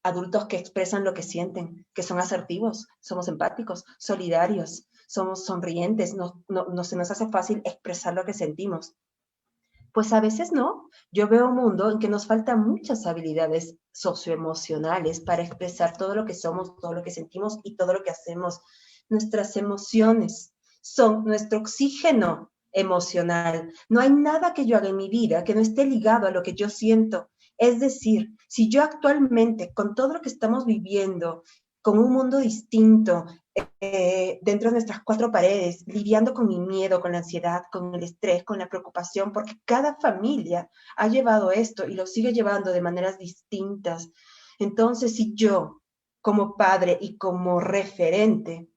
Adultos que expresan lo que sienten, que son asertivos, somos empáticos, solidarios, somos sonrientes, se nos hace fácil expresar lo que sentimos. Pues a veces no. Yo veo un mundo en que nos faltan muchas habilidades socioemocionales para expresar todo lo que somos, todo lo que sentimos y todo lo que hacemos. Nuestras emociones son nuestro oxígeno emocional. No hay nada que yo haga en mi vida que no esté ligado a lo que yo siento. Es decir, si yo actualmente, con todo lo que estamos viviendo, con un mundo distinto, dentro de nuestras cuatro paredes, lidiando con mi miedo, con la ansiedad, con el estrés, con la preocupación, porque cada familia ha llevado esto y lo sigue llevando de maneras distintas. Entonces, si yo, como padre y como referente,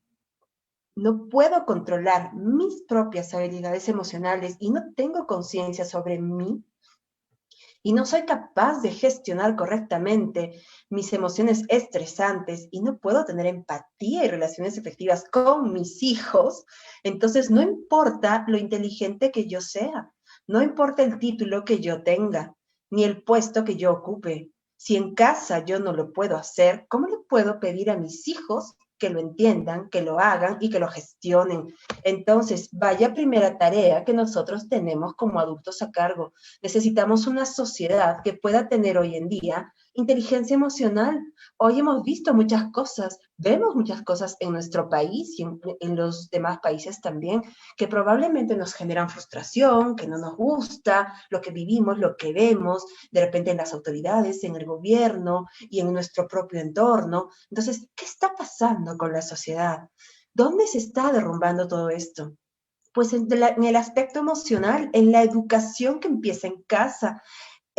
no puedo controlar mis propias habilidades emocionales y no tengo conciencia sobre mí, y no soy capaz de gestionar correctamente mis emociones estresantes y no puedo tener empatía y relaciones efectivas con mis hijos, entonces no importa lo inteligente que yo sea, no importa el título que yo tenga, ni el puesto que yo ocupe. Si en casa yo no lo puedo hacer, ¿cómo le puedo pedir a mis hijos que lo entiendan, que lo hagan y que lo gestionen? Entonces, vaya primera tarea que nosotros tenemos como adultos a cargo. Necesitamos una sociedad que pueda tener hoy en día inteligencia emocional. Hoy hemos visto muchas cosas, vemos muchas cosas en nuestro país y en los demás países también, que probablemente nos generan frustración, que no nos gusta lo que vivimos, lo que vemos, de repente en las autoridades, en el gobierno y en nuestro propio entorno. Entonces, ¿qué está pasando con la sociedad? ¿Dónde se está derrumbando todo esto? Pues en el aspecto emocional, en la educación que empieza en casa,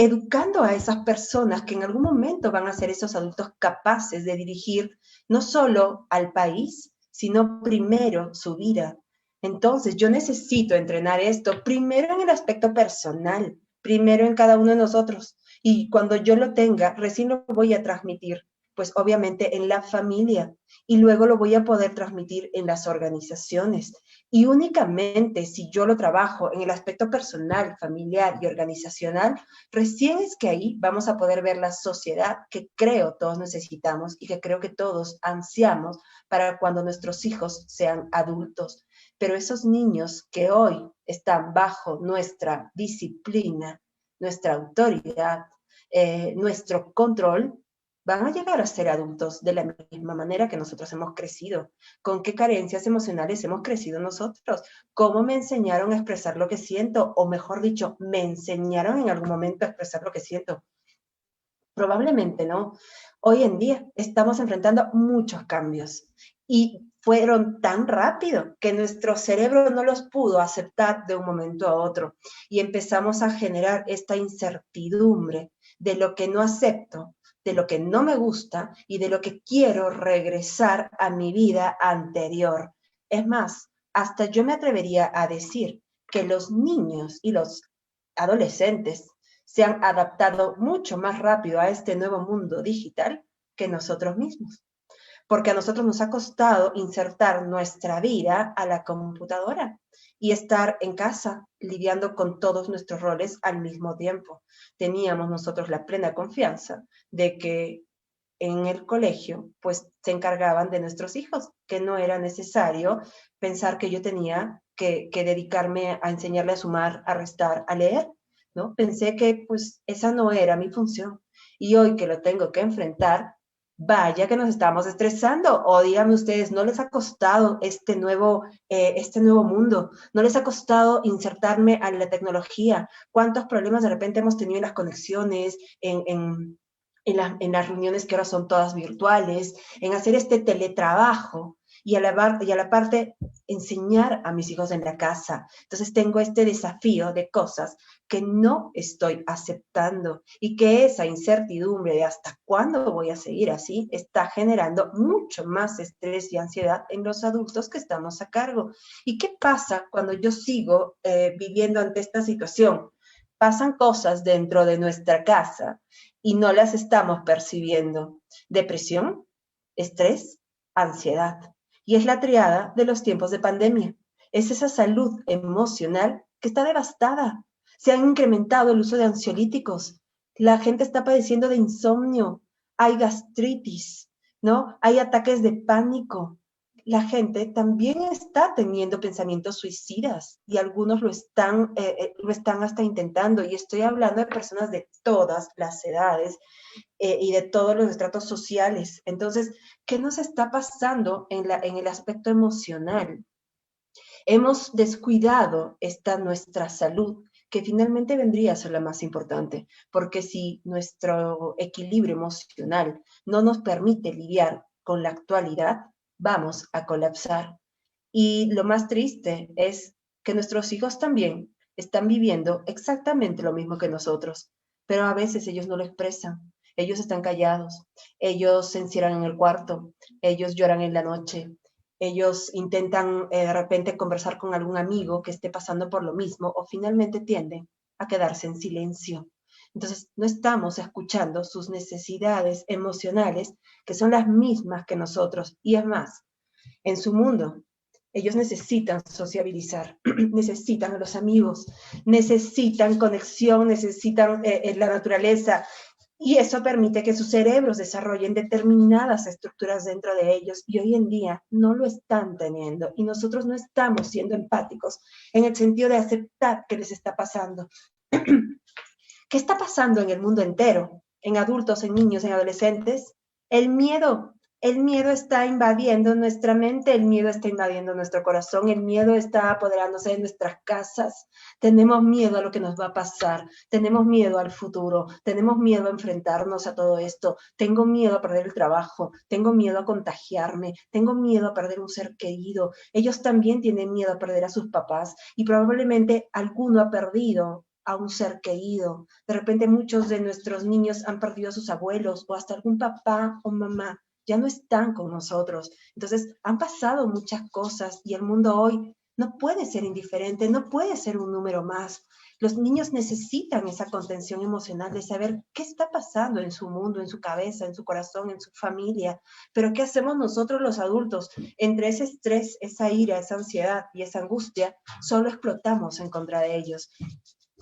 educando a esas personas que en algún momento van a ser esos adultos capaces de dirigir no solo al país, sino primero su vida. Entonces, yo necesito entrenar esto primero en el aspecto personal, primero en cada uno de nosotros. Y cuando yo lo tenga, recién lo voy a transmitir, pues obviamente en la familia, y luego lo voy a poder transmitir en las organizaciones. Y únicamente si yo lo trabajo en el aspecto personal, familiar y organizacional, recién es que ahí vamos a poder ver la sociedad que creo todos necesitamos y que creo que todos ansiamos para cuando nuestros hijos sean adultos. Pero esos niños que hoy están bajo nuestra disciplina, nuestra autoridad, nuestro control, van a llegar a ser adultos de la misma manera que nosotros hemos crecido. ¿Con qué carencias emocionales hemos crecido nosotros? ¿Cómo me enseñaron a expresar lo que siento? O mejor dicho, ¿me enseñaron en algún momento a expresar lo que siento? Probablemente no. Hoy en día estamos enfrentando muchos cambios y fueron tan rápido que nuestro cerebro no los pudo aceptar de un momento a otro y empezamos a generar esta incertidumbre de lo que no acepto, de lo que no me gusta y de lo que quiero regresar a mi vida anterior. Es más, hasta yo me atrevería a decir que los niños y los adolescentes se han adaptado mucho más rápido a este nuevo mundo digital que nosotros mismos. Porque a nosotros nos ha costado insertar nuestra vida a la computadora y estar en casa lidiando con todos nuestros roles al mismo tiempo. Teníamos nosotros la plena confianza de que en el colegio pues se encargaban de nuestros hijos, que no era necesario pensar que yo tenía que dedicarme a enseñarle a sumar, a restar, a leer, ¿no? Pensé que pues esa no era mi función y hoy que lo tengo que enfrentar, vaya que nos estamos estresando. O díganme ustedes, ¿no les ha costado este nuevo mundo? ¿No les ha costado insertarme a la tecnología? ¿Cuántos problemas de repente hemos tenido en las conexiones, en las reuniones que ahora son todas virtuales, en hacer este teletrabajo? Y a la parte enseñar a mis hijos en la casa. Entonces tengo este desafío de cosas que no estoy aceptando y que esa incertidumbre de hasta cuándo voy a seguir así está generando mucho más estrés y ansiedad en los adultos que estamos a cargo. ¿Y qué pasa cuando yo sigo viviendo ante esta situación? pasan cosas dentro de nuestra casa y no las estamos percibiendo. Depresión, estrés, ansiedad. Y es la triada de los tiempos de pandemia. Es esa salud emocional que está devastada. Se han incrementado el uso de ansiolíticos. La gente está padeciendo de insomnio. Hay gastritis, ¿no? Hay ataques de pánico. La gente también está teniendo pensamientos suicidas y algunos lo están hasta intentando. Y estoy hablando de personas de todas las edades y de todos los estratos sociales. Entonces, ¿qué nos está pasando en el aspecto emocional? Hemos descuidado nuestra salud, que finalmente vendría a ser la más importante, porque si nuestro equilibrio emocional no nos permite lidiar con la actualidad, vamos a colapsar. Y lo más triste es que nuestros hijos también están viviendo exactamente lo mismo que nosotros, pero a veces ellos no lo expresan. Ellos están callados, ellos se encierran en el cuarto, ellos lloran en la noche, ellos intentan de repente conversar con algún amigo que esté pasando por lo mismo o finalmente tienden a quedarse en silencio. Entonces, no estamos escuchando sus necesidades emocionales, que son las mismas que nosotros. Y es más, en su mundo, ellos necesitan sociabilizar, necesitan a los amigos, necesitan conexión, necesitan la naturaleza. Y eso permite que sus cerebros desarrollen determinadas estructuras dentro de ellos y hoy en día no lo están teniendo y nosotros no estamos siendo empáticos en el sentido de aceptar qué les está pasando. ¿Qué está pasando en el mundo entero? En adultos, en niños, en adolescentes. El miedo está invadiendo nuestra mente, el miedo está invadiendo nuestro corazón, el miedo está apoderándose de nuestras casas. Tenemos miedo a lo que nos va a pasar, tenemos miedo al futuro, tenemos miedo a enfrentarnos a todo esto. Tengo miedo a perder el trabajo, tengo miedo a contagiarme, tengo miedo a perder un ser querido. Ellos también tienen miedo a perder a sus papás y probablemente alguno ha perdido a un ser querido. De repente muchos de nuestros niños han perdido a sus abuelos o hasta algún papá o mamá. Ya no están con nosotros. Entonces, han pasado muchas cosas y el mundo hoy no puede ser indiferente, no puede ser un número más. Los niños necesitan esa contención emocional de saber qué está pasando en su mundo, en su cabeza, en su corazón, en su familia. Pero ¿qué hacemos nosotros los adultos? Entre ese estrés, esa ira, esa ansiedad y esa angustia, solo explotamos en contra de ellos.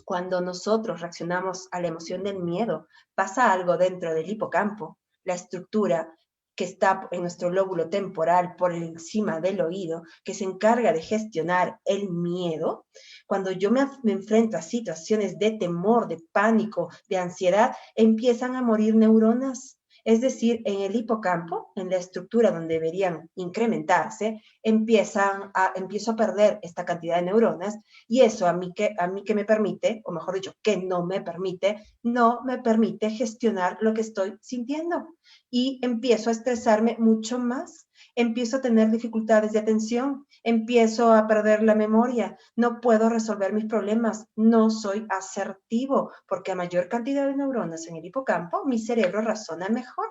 Cuando nosotros reaccionamos a la emoción del miedo, pasa algo dentro del hipocampo, la estructura que está en nuestro lóbulo temporal por encima del oído, que se encarga de gestionar el miedo. Cuando yo me enfrento a situaciones de temor, de pánico, de ansiedad, empiezan a morir neuronas. Es decir, en el hipocampo, en la estructura donde deberían incrementarse, empiezo a perder esta cantidad de neuronas y eso a mí que me permite, o mejor dicho, que no me permite gestionar lo que estoy sintiendo. Y empiezo a estresarme mucho más, empiezo a tener dificultades de atención, empiezo a perder la memoria, no puedo resolver mis problemas, no soy asertivo, porque a mayor cantidad de neuronas en el hipocampo, mi cerebro razona mejor.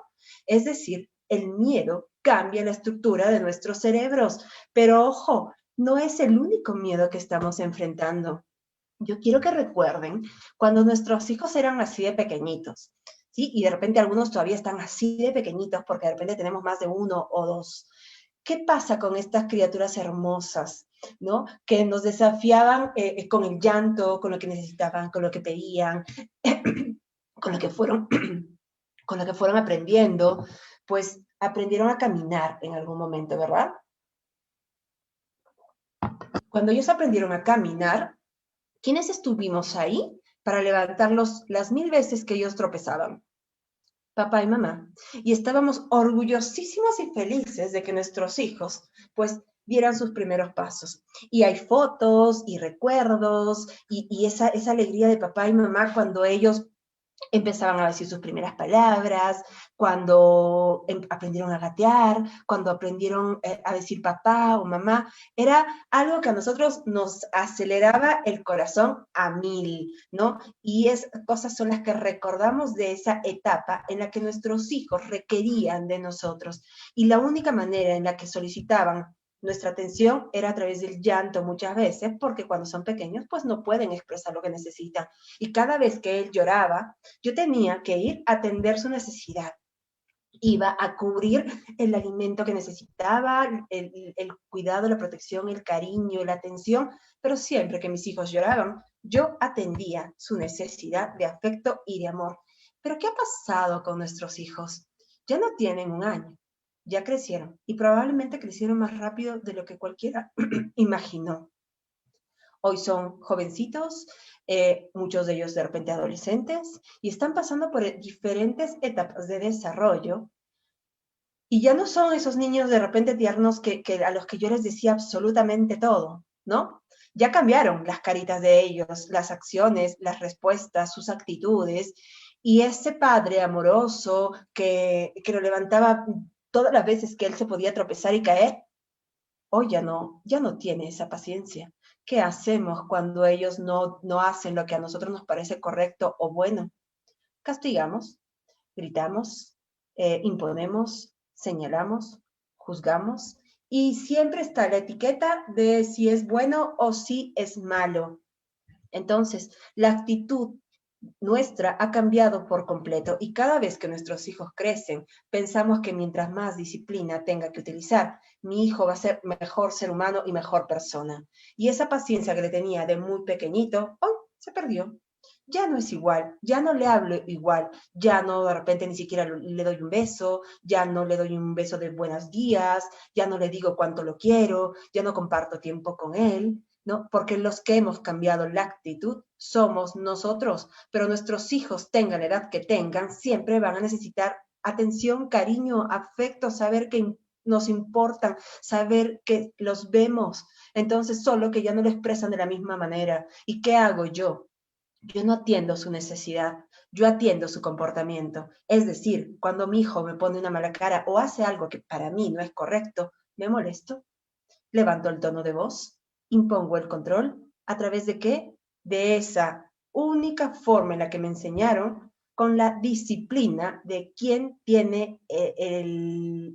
Es decir, el miedo cambia la estructura de nuestros cerebros, pero ojo, no es el único miedo que estamos enfrentando. Yo quiero que recuerden cuando nuestros hijos eran así de pequeñitos, ¿sí? Y de repente algunos todavía están así de pequeñitos porque de repente tenemos más de 1 o 2. ¿Qué pasa con estas criaturas hermosas, ¿no? Que nos desafiaban con el llanto, con lo que necesitaban, con lo que pedían, con lo que fueron aprendiendo, pues aprendieron a caminar en algún momento, ¿verdad? Cuando ellos aprendieron a caminar, ¿quiénes estuvimos ahí para levantarlos las 1000 veces que ellos tropezaban? Papá y mamá. Y estábamos orgullosísimos y felices de que nuestros hijos, pues, dieran sus primeros pasos. Y hay fotos y recuerdos y esa alegría de papá y mamá cuando ellos empezaban a decir sus primeras palabras, cuando aprendieron a gatear, cuando aprendieron a decir papá o mamá. Era algo que a nosotros nos aceleraba el corazón a 1000, ¿no? Y esas cosas son las que recordamos de esa etapa en la que nuestros hijos requerían de nosotros. Y la única manera en la que solicitaban Nuestra atención era a través del llanto muchas veces, porque cuando son pequeños, pues no pueden expresar lo que necesitan. Y cada vez que él lloraba, yo tenía que ir a atender su necesidad. Iba a cubrir el alimento que necesitaba, el cuidado, la protección, el cariño, la atención, pero siempre que mis hijos lloraban, yo atendía su necesidad de afecto y de amor. Pero ¿qué ha pasado con nuestros hijos? Ya no tienen 1 año, ya crecieron y probablemente crecieron más rápido de lo que cualquiera imaginó. Hoy son jovencitos, muchos de ellos de repente adolescentes, y están pasando por diferentes etapas de desarrollo, y ya no son esos niños de repente tiernos a los que yo les decía absolutamente todo, ¿no? Ya cambiaron las caritas de ellos, las acciones, las respuestas, sus actitudes, y ese padre amoroso que lo levantaba todas las veces que él se podía tropezar y caer, hoy ya no tiene esa paciencia. ¿Qué hacemos cuando ellos no hacen lo que a nosotros nos parece correcto o bueno? Castigamos, gritamos, imponemos, señalamos, juzgamos, y siempre está la etiqueta de si es bueno o si es malo. Entonces, la actitud nuestra ha cambiado por completo, y cada vez que nuestros hijos crecen, pensamos que mientras más disciplina tenga que utilizar, mi hijo va a ser mejor ser humano y mejor persona. Y esa paciencia que le tenía de muy pequeñito, se perdió. Ya no es igual, ya no le hablo igual, ya no de repente ni siquiera le doy un beso, ya no le doy un beso de buenos días, ya no le digo cuánto lo quiero, ya no comparto tiempo con él, ¿no? Porque los que hemos cambiado la actitud somos nosotros, pero nuestros hijos, tengan la edad que tengan, siempre van a necesitar atención, cariño, afecto, saber que nos importan, saber que los vemos. Entonces, solo que ya no lo expresan de la misma manera. ¿Y qué hago yo? Yo no atiendo su necesidad, yo atiendo su comportamiento. Es decir, cuando mi hijo me pone una mala cara o hace algo que para mí no es correcto, me molesto, levanto el tono de voz, impongo el control. ¿A través de qué? De esa única forma en la que me enseñaron, con la disciplina de quien tiene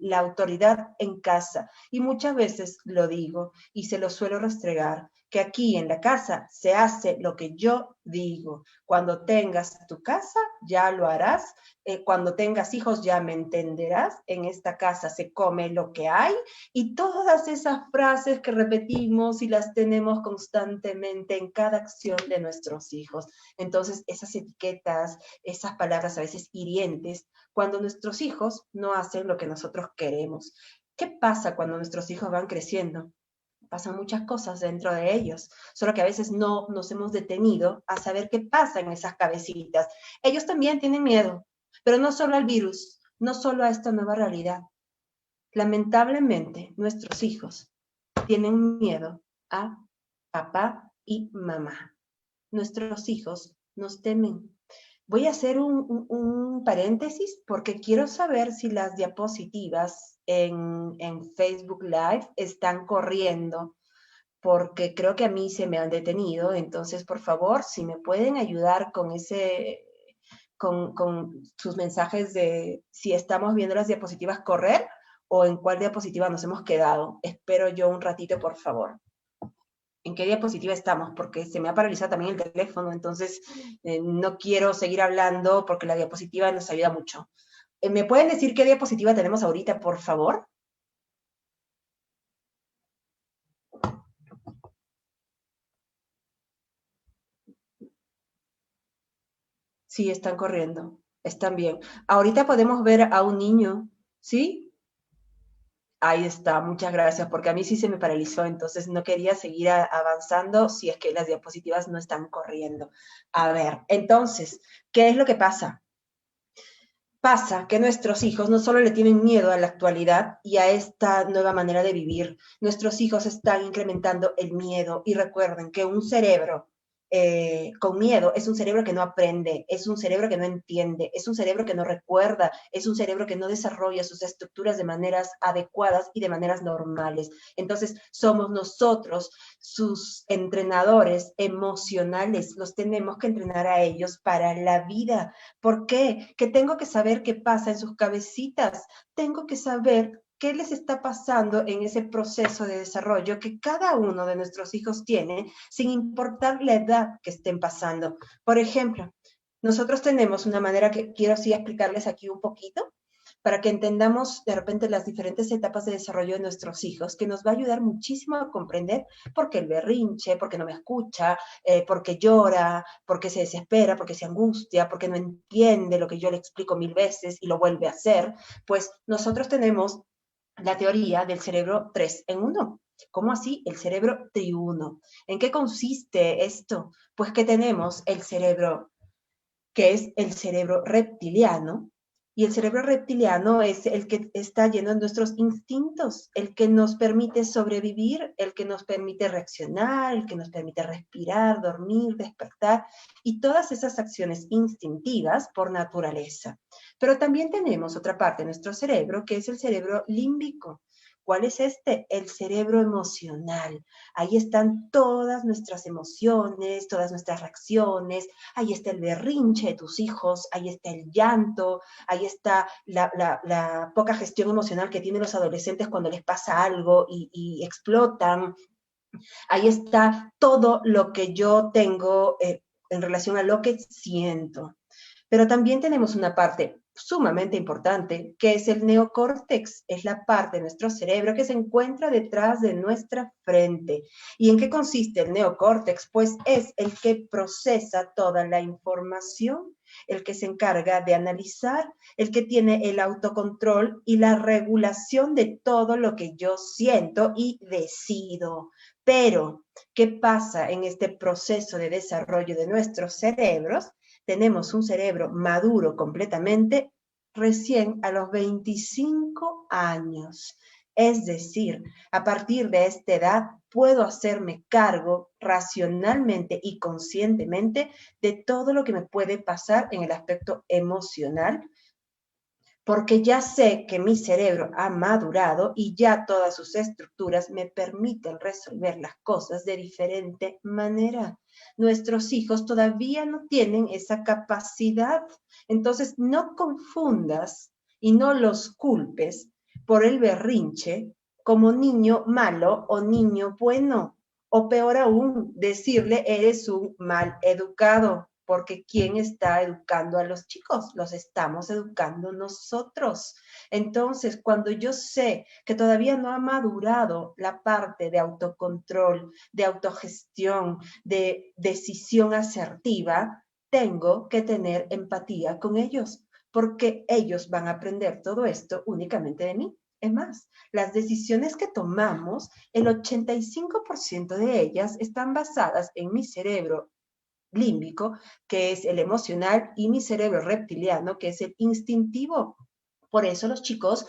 la autoridad en casa. Y muchas veces lo digo y se lo suelo restregar, que aquí en la casa se hace lo que yo digo. Cuando tengas tu casa, ya lo harás. Cuando tengas hijos, ya me entenderás. En esta casa se come lo que hay. Y todas esas frases que repetimos y las tenemos constantemente en cada acción de nuestros hijos. Entonces, esas etiquetas, esas palabras a veces hirientes, cuando nuestros hijos no hacen lo que nosotros queremos. ¿Qué pasa cuando nuestros hijos van creciendo? Pasan muchas cosas dentro de ellos, solo que a veces no nos hemos detenido a saber qué pasa en esas cabecitas. Ellos también tienen miedo, pero no solo al virus, no solo a esta nueva realidad. Lamentablemente, nuestros hijos tienen miedo a papá y mamá. Nuestros hijos nos temen. Voy a hacer un paréntesis porque quiero saber si las diapositivas en Facebook Live están corriendo, porque creo que a mí se me han detenido. Entonces, por favor, si me pueden ayudar con con sus mensajes de si estamos viendo las diapositivas correr o en cuál diapositiva nos hemos quedado. Espero yo un ratito, por favor. ¿En qué diapositiva estamos? Porque se me ha paralizado también el teléfono, entonces no quiero seguir hablando porque la diapositiva nos ayuda mucho. ¿Me pueden decir qué diapositiva tenemos ahorita, por favor? Sí, están corriendo. Están bien. Ahorita podemos ver a un niño, ¿sí? Ahí está, muchas gracias, porque a mí sí se me paralizó, entonces no quería seguir avanzando si es que las diapositivas no están corriendo. A ver, entonces, ¿qué es lo que pasa? Pasa que nuestros hijos no solo le tienen miedo a la actualidad y a esta nueva manera de vivir, nuestros hijos están incrementando el miedo, y recuerden que un cerebro con miedo es un cerebro que no aprende, es un cerebro que no entiende, es un cerebro que no recuerda, es un cerebro que no desarrolla sus estructuras de maneras adecuadas y de maneras normales. Entonces, somos nosotros sus entrenadores emocionales, los tenemos que entrenar a ellos para la vida. ¿Por qué? Que tengo que saber qué pasa en sus cabecitas, tengo que saber qué les está pasando en ese proceso de desarrollo que cada uno de nuestros hijos tiene, sin importar la edad que estén pasando. Por ejemplo, nosotros tenemos una manera que quiero así explicarles aquí un poquito, para que entendamos de repente las diferentes etapas de desarrollo de nuestros hijos, que nos va a ayudar muchísimo a comprender por qué el berrinche, por qué no me escucha, por qué llora, por qué se desespera, por qué se angustia, por qué no entiende lo que yo le explico 1000 veces y lo vuelve a hacer. Pues nosotros tenemos la teoría del cerebro 3 en 1. ¿Cómo así? El cerebro triuno. ¿En qué consiste esto? Pues que tenemos el cerebro, que es el cerebro reptiliano, y el cerebro reptiliano es el que está lleno de nuestros instintos, el que nos permite sobrevivir, el que nos permite reaccionar, el que nos permite respirar, dormir, despertar, y todas esas acciones instintivas por naturaleza. Pero también tenemos otra parte de nuestro cerebro, que es el cerebro límbico. ¿Cuál es este? El cerebro emocional. Ahí están todas nuestras emociones, todas nuestras reacciones, ahí está el berrinche de tus hijos, ahí está el llanto, ahí está la poca gestión emocional que tienen los adolescentes cuando les pasa algo y explotan. Ahí está todo lo que yo tengo en relación a lo que siento. Pero también tenemos una parte sumamente importante, que es el neocórtex. Es la parte de nuestro cerebro que se encuentra detrás de nuestra frente. ¿Y en qué consiste el neocórtex? Pues es el que procesa toda la información, el que se encarga de analizar, el que tiene el autocontrol y la regulación de todo lo que yo siento y decido. Pero, ¿qué pasa en este proceso de desarrollo de nuestros cerebros? Tenemos un cerebro maduro completamente recién a los 25 años. Es decir, a partir de esta edad puedo hacerme cargo racionalmente y conscientemente de todo lo que me puede pasar en el aspecto emocional, porque ya sé que mi cerebro ha madurado y ya todas sus estructuras me permiten resolver las cosas de diferente manera. Nuestros hijos todavía no tienen esa capacidad. Entonces, no confundas y no los culpes por el berrinche como niño malo o niño bueno. O peor aún, decirle, eres un mal educado. Porque ¿quién está educando a los chicos? Los estamos educando nosotros. Entonces, cuando yo sé que todavía no ha madurado la parte de autocontrol, de autogestión, de decisión asertiva, tengo que tener empatía con ellos, porque ellos van a aprender todo esto únicamente de mí. Es más, las decisiones que tomamos, el 85% de ellas están basadas en mi cerebro límbico, que es el emocional, y mi cerebro reptiliano, que es el instintivo. Por eso los chicos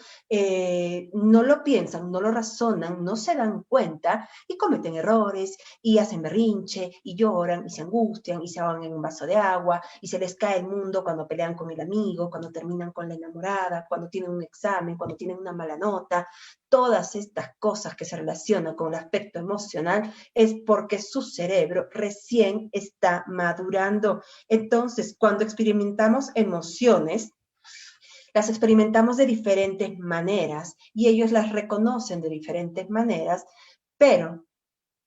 no lo piensan, no lo razonan, no se dan cuenta y cometen errores y hacen berrinche y lloran y se angustian y se ahogan en un vaso de agua y se les cae el mundo cuando pelean con el amigo, cuando terminan con la enamorada, cuando tienen un examen, cuando tienen una mala nota. Todas estas cosas que se relacionan con el aspecto emocional es porque su cerebro recién está madurando. Entonces, cuando experimentamos emociones, las experimentamos de diferentes maneras y ellos las reconocen de diferentes maneras, pero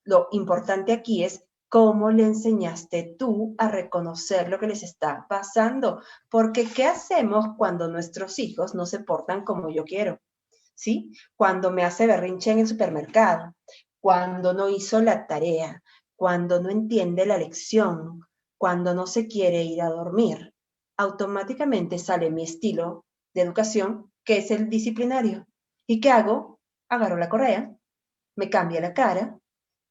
lo importante aquí es cómo le enseñaste tú a reconocer lo que les está pasando. Porque ¿qué hacemos cuando nuestros hijos no se portan como yo quiero? ¿Sí? Cuando me hace berrinche en el supermercado, cuando no hizo la tarea, cuando no entiende la lección, cuando no se quiere ir a dormir, automáticamente sale mi estilo de educación, que es el disciplinario. ¿Y qué hago? Agarro la correa, me cambia la cara,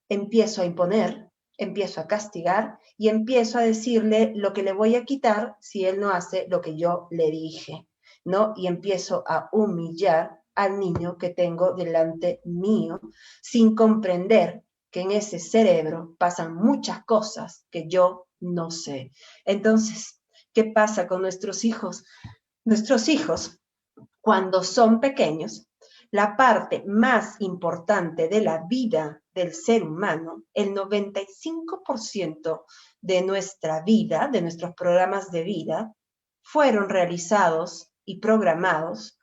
empiezo a imponer, empiezo a castigar y empiezo a decirle lo que le voy a quitar si él no hace lo que yo le dije, ¿no? Y empiezo a humillar al niño que tengo delante mío, sin comprender que en ese cerebro pasan muchas cosas que yo no sé. Entonces, ¿qué pasa con nuestros hijos? Nuestros hijos, cuando son pequeños, la parte más importante de la vida del ser humano, el 95% de nuestra vida, de nuestros programas de vida, fueron realizados y programados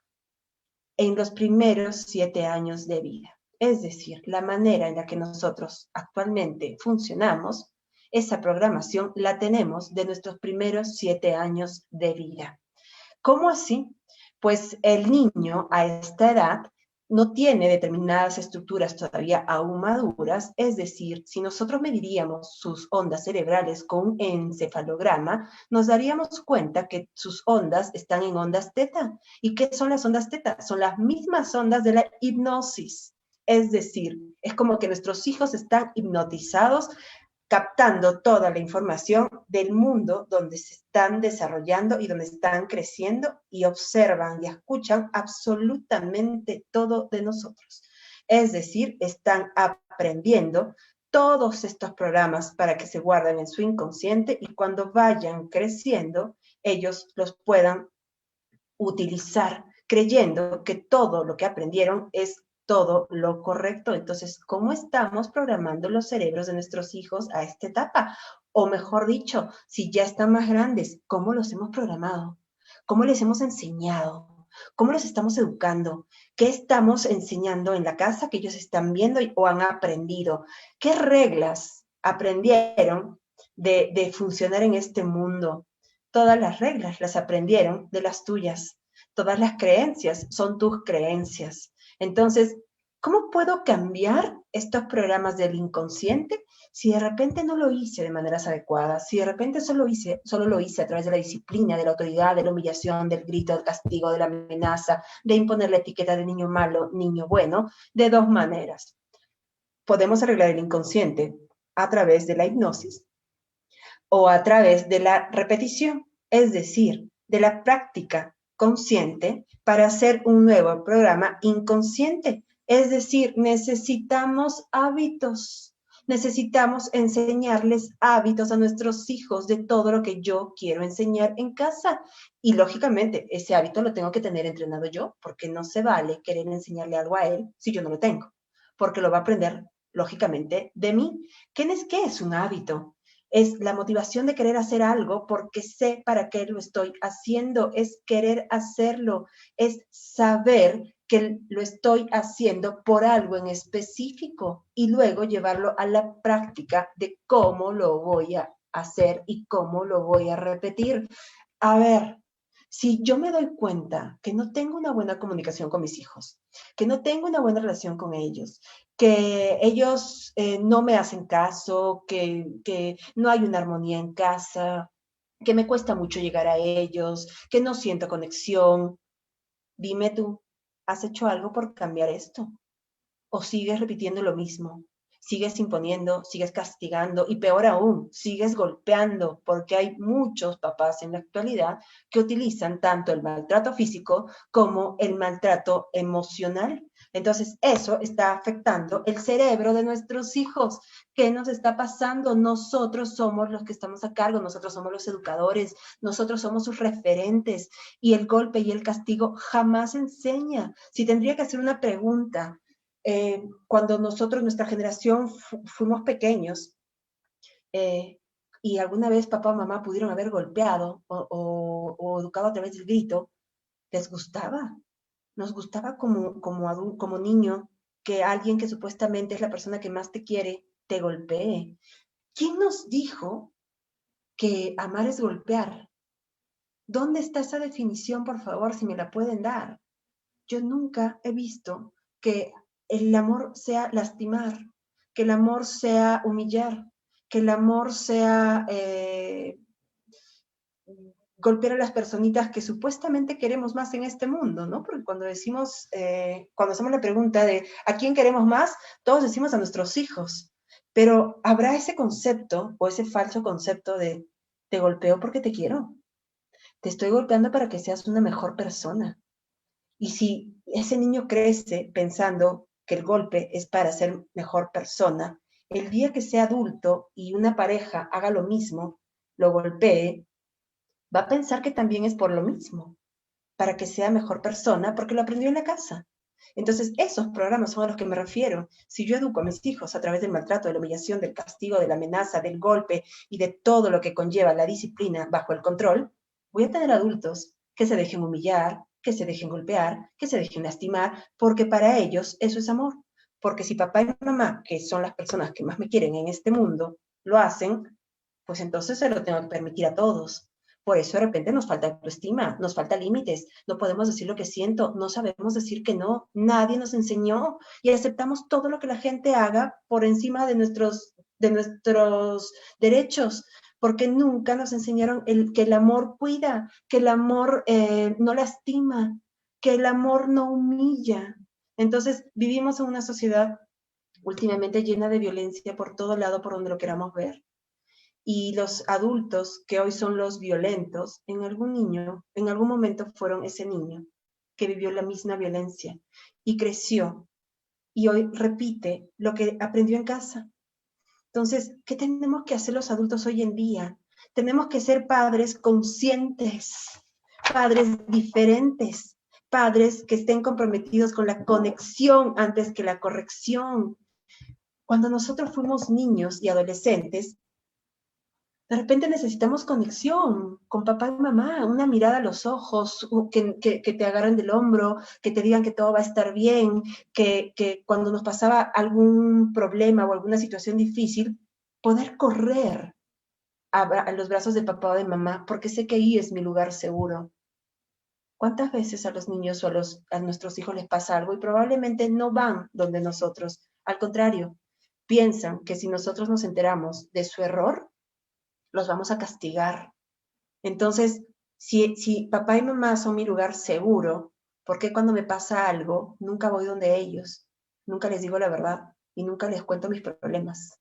en los primeros 7 años de vida. Es decir, la manera en la que nosotros actualmente funcionamos, esa programación la tenemos de nuestros primeros 7 años de vida. ¿Cómo así? Pues el niño a esta edad no tiene determinadas estructuras todavía aún maduras, es decir, si nosotros mediríamos sus ondas cerebrales con un encefalograma, nos daríamos cuenta que sus ondas están en ondas teta. ¿Y qué son las ondas teta? Son las mismas ondas de la hipnosis. Es decir, es como que nuestros hijos están hipnotizados, captando toda la información del mundo donde se están desarrollando y donde están creciendo y observan y escuchan absolutamente todo de nosotros. Es decir, están aprendiendo todos estos programas para que se guarden en su inconsciente y cuando vayan creciendo, ellos los puedan utilizar creyendo que todo lo que aprendieron es todo lo correcto. Entonces, ¿cómo estamos programando los cerebros de nuestros hijos a esta etapa? O mejor dicho, si ya están más grandes, ¿cómo los hemos programado? ¿Cómo les hemos enseñado? ¿Cómo los estamos educando? ¿Qué estamos enseñando en la casa que ellos están viendo o han aprendido? ¿Qué reglas aprendieron de funcionar en este mundo? Todas las reglas las aprendieron de las tuyas. Todas las creencias son tus creencias. Entonces, ¿cómo puedo cambiar estos programas del inconsciente si de repente no lo hice de maneras adecuadas? Si de repente solo lo hice a través de la disciplina, de la autoridad, de la humillación, del grito, del castigo, de la amenaza, de imponer la etiqueta de niño malo, niño bueno, de dos maneras. Podemos arreglar el inconsciente a través de la hipnosis o a través de la repetición, es decir, de la práctica consciente para hacer un nuevo programa inconsciente. Es decir, necesitamos hábitos. Necesitamos enseñarles hábitos a nuestros hijos de todo lo que yo quiero enseñar en casa. Y lógicamente, ese hábito lo tengo que tener entrenado yo, porque no se vale querer enseñarle algo a él si yo no lo tengo, porque lo va a aprender, lógicamente, de mí. ¿Qué es un hábito? Es la motivación de querer hacer algo porque sé para qué lo estoy haciendo, es querer hacerlo, es saber que lo estoy haciendo por algo en específico y luego llevarlo a la práctica de cómo lo voy a hacer y cómo lo voy a repetir. A ver, si yo me doy cuenta que no tengo una buena comunicación con mis hijos, que no tengo una buena relación con ellos, que ellos no me hacen caso, que no hay una armonía en casa, que me cuesta mucho llegar a ellos, que no siento conexión, dime tú, ¿has hecho algo por cambiar esto? ¿O sigues repitiendo lo mismo? Sigues imponiendo, sigues castigando y peor aún, sigues golpeando, porque hay muchos papás en la actualidad que utilizan tanto el maltrato físico como el maltrato emocional. Entonces, eso está afectando el cerebro de nuestros hijos. ¿Qué nos está pasando? Nosotros somos los que estamos a cargo, nosotros somos los educadores, nosotros somos sus referentes y el golpe y el castigo jamás enseña. Si tendría que hacer una pregunta, cuando nosotros, nuestra generación, fuimos pequeños y alguna vez papá o mamá pudieron haber golpeado o educado a través del grito, ¿les gustaba? Nos gustaba como niño que alguien que supuestamente es la persona que más te quiere te golpee. ¿Quién nos dijo que amar es golpear? ¿Dónde está esa definición, por favor, si me la pueden dar? Yo nunca he visto que el amor sea lastimar, que el amor sea humillar, que el amor sea golpear a las personitas que supuestamente queremos más en este mundo, ¿no? Porque cuando decimos, cuando hacemos la pregunta de ¿a quién queremos más? Todos decimos a nuestros hijos, pero ¿habrá ese concepto o ese falso concepto de te golpeo porque te quiero? Te estoy golpeando para que seas una mejor persona. Y si ese niño crece pensando que el golpe es para ser mejor persona, el día que sea adulto y una pareja haga lo mismo, lo golpee, va a pensar que también es por lo mismo, para que sea mejor persona, porque lo aprendió en la casa. Entonces, esos programas son a los que me refiero. Si yo educo a mis hijos a través del maltrato, de la humillación, del castigo, de la amenaza, del golpe y de todo lo que conlleva la disciplina bajo el control, voy a tener adultos que se dejen humillar, que se dejen golpear, que se dejen lastimar, porque para ellos eso es amor. Porque si papá y mamá, que son las personas que más me quieren en este mundo, lo hacen, pues entonces se lo tengo que permitir a todos. Por eso de repente nos falta autoestima, nos falta límites, no podemos decir lo que siento, no sabemos decir que no, nadie nos enseñó y aceptamos todo lo que la gente haga por encima de nuestros derechos, porque nunca nos enseñaron que el amor cuida, que el amor no lastima, que el amor no humilla. Entonces vivimos en una sociedad últimamente llena de violencia por todo lado, por donde lo queramos ver. Y los adultos que hoy son los violentos, en algún momento fueron ese niño que vivió la misma violencia y creció y hoy repite lo que aprendió en casa. Entonces, ¿qué tenemos que hacer los adultos hoy en día? Tenemos que ser padres conscientes, padres diferentes, padres que estén comprometidos con la conexión antes que la corrección. Cuando nosotros fuimos niños y adolescentes, de repente necesitamos conexión con papá y mamá, una mirada a los ojos, que te agarren del hombro, que te digan que todo va a estar bien, que cuando nos pasaba algún problema o alguna situación difícil, poder correr a los brazos de papá o de mamá, porque sé que ahí es mi lugar seguro. ¿Cuántas veces a los niños o a nuestros hijos les pasa algo y probablemente no van donde nosotros? Al contrario, piensan que si nosotros nos enteramos de su error, los vamos a castigar. Entonces, si papá y mamá son mi lugar seguro, ¿por qué cuando me pasa algo nunca voy donde ellos? Nunca les digo la verdad y nunca les cuento mis problemas.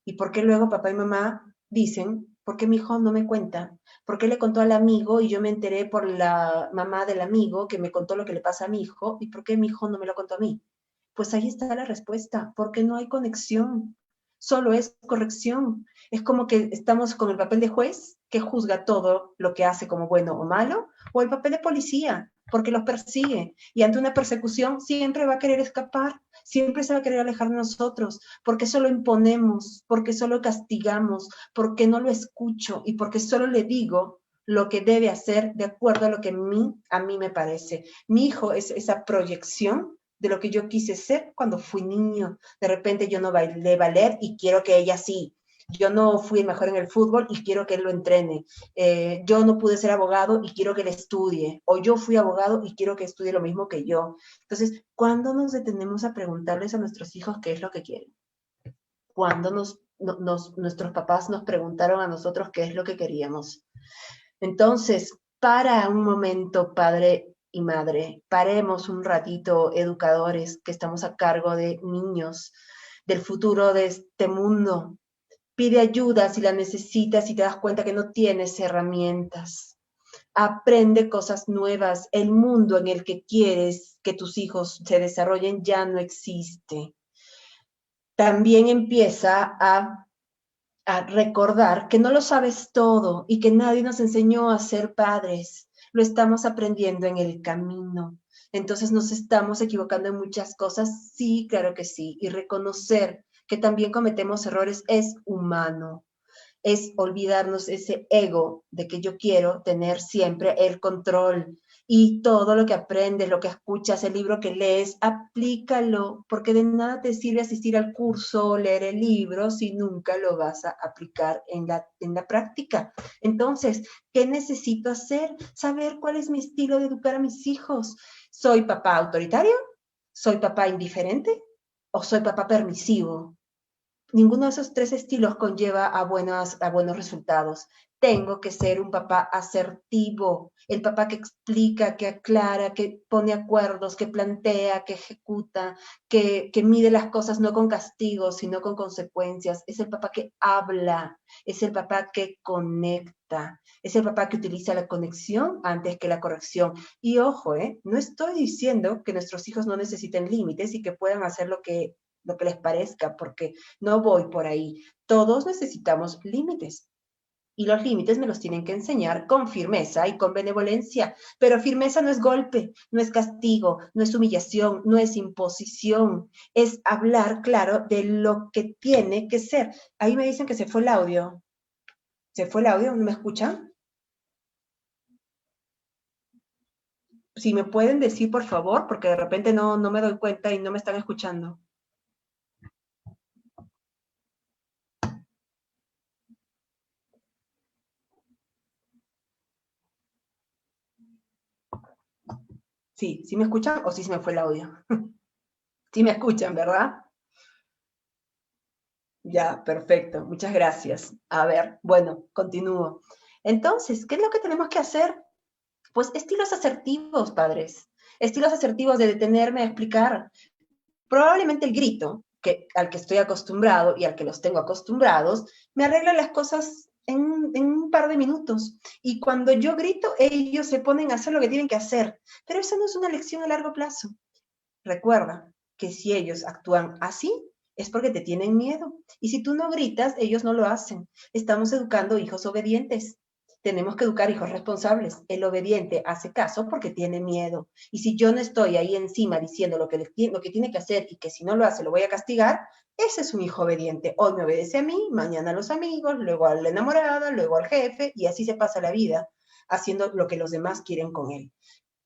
¿Y por qué luego papá y mamá dicen, ¿por qué mi hijo no me cuenta? ¿Por qué le contó al amigo y yo me enteré por la mamá del amigo que me contó lo que le pasa a mi hijo? ¿Y por qué mi hijo no me lo contó a mí? Pues ahí está la respuesta, porque no hay conexión. Solo es corrección. Es como que estamos con el papel de juez que juzga todo lo que hace como bueno o malo, o el papel de policía, porque los persigue. Y ante una persecución siempre va a querer escapar, siempre se va a querer alejar de nosotros, porque solo imponemos, porque solo castigamos, porque no lo escucho y porque solo le digo lo que debe hacer de acuerdo a lo que a mí me parece. Mi hijo es esa proyección de lo que yo quise ser cuando fui niño. De repente yo no bailé ballet y quiero que ella sí. Yo no fui mejor en el fútbol y quiero que él lo entrene. Yo no pude ser abogado y quiero que él estudie. O yo fui abogado y quiero que estudie lo mismo que yo. Entonces, ¿cuándo nos detenemos a preguntarles a nuestros hijos qué es lo que quieren? ¿Cuándo nuestros papás nos preguntaron a nosotros qué es lo que queríamos? Entonces, para un momento, padre y madre, paremos un ratito, educadores que estamos a cargo de niños, del futuro de este mundo. Pide ayuda si la necesitas y te das cuenta que no tienes herramientas. Aprende cosas nuevas. El mundo en el que quieres que tus hijos se desarrollen ya no existe. También empieza a recordar que no lo sabes todo y que nadie nos enseñó a ser padres. Lo estamos aprendiendo en el camino. Entonces nos estamos equivocando en muchas cosas. Sí, claro que sí. Y reconocer que también cometemos errores es humano. Es olvidarnos ese ego de que yo quiero tener siempre el control. Y todo lo que aprendes, lo que escuchas, el libro que lees, aplícalo, porque de nada te sirve asistir al curso, leer el libro, si nunca lo vas a aplicar en la práctica. Entonces, ¿qué necesito hacer? Saber cuál es mi estilo de educar a mis hijos. ¿Soy papá autoritario? ¿Soy papá indiferente? ¿O soy papá permisivo? Ninguno de esos tres estilos conlleva a buenos resultados. Tengo que ser un papá asertivo, el papá que explica, que aclara, que pone acuerdos, que plantea, que ejecuta, que mide las cosas no con castigos, sino con consecuencias. Es el papá que habla, es el papá que conecta, es el papá que utiliza la conexión antes que la corrección. Y ojo, no estoy diciendo que nuestros hijos no necesiten límites y que puedan hacer lo que les parezca, porque no voy por ahí. Todos necesitamos límites. Y los límites me los tienen que enseñar con firmeza y con benevolencia. Pero firmeza no es golpe, no es castigo, no es humillación, no es imposición. Es hablar, claro, de lo que tiene que ser. Ahí me dicen que se fue el audio. ¿Se fue el audio? ¿No me escuchan? Si me pueden decir, por favor, porque de repente no me doy cuenta y no me están escuchando. Sí, ¿sí me escuchan o sí se me fue el audio? Sí me escuchan, ¿verdad? Ya, perfecto, muchas gracias. A ver, bueno, continúo. Entonces, ¿qué es lo que tenemos que hacer? Pues estilos asertivos, padres. Estilos asertivos de detenerme a explicar. Probablemente el grito, al que estoy acostumbrado y al que los tengo acostumbrados, me arregla las cosas en un par de minutos. Y cuando yo grito, ellos se ponen a hacer lo que tienen que hacer. Pero eso no es una lección a largo plazo. Recuerda que si ellos actúan así, es porque te tienen miedo. Y si tú no gritas, ellos no lo hacen. Estamos educando hijos obedientes. Tenemos que educar hijos responsables. El obediente hace caso porque tiene miedo. Y si yo no estoy ahí encima diciendo lo que tiene que hacer y que si no lo hace lo voy a castigar, ese es un hijo obediente. Hoy me obedece a mí, mañana a los amigos, luego a la enamorada, luego al jefe, y así se pasa la vida, haciendo lo que los demás quieren con él.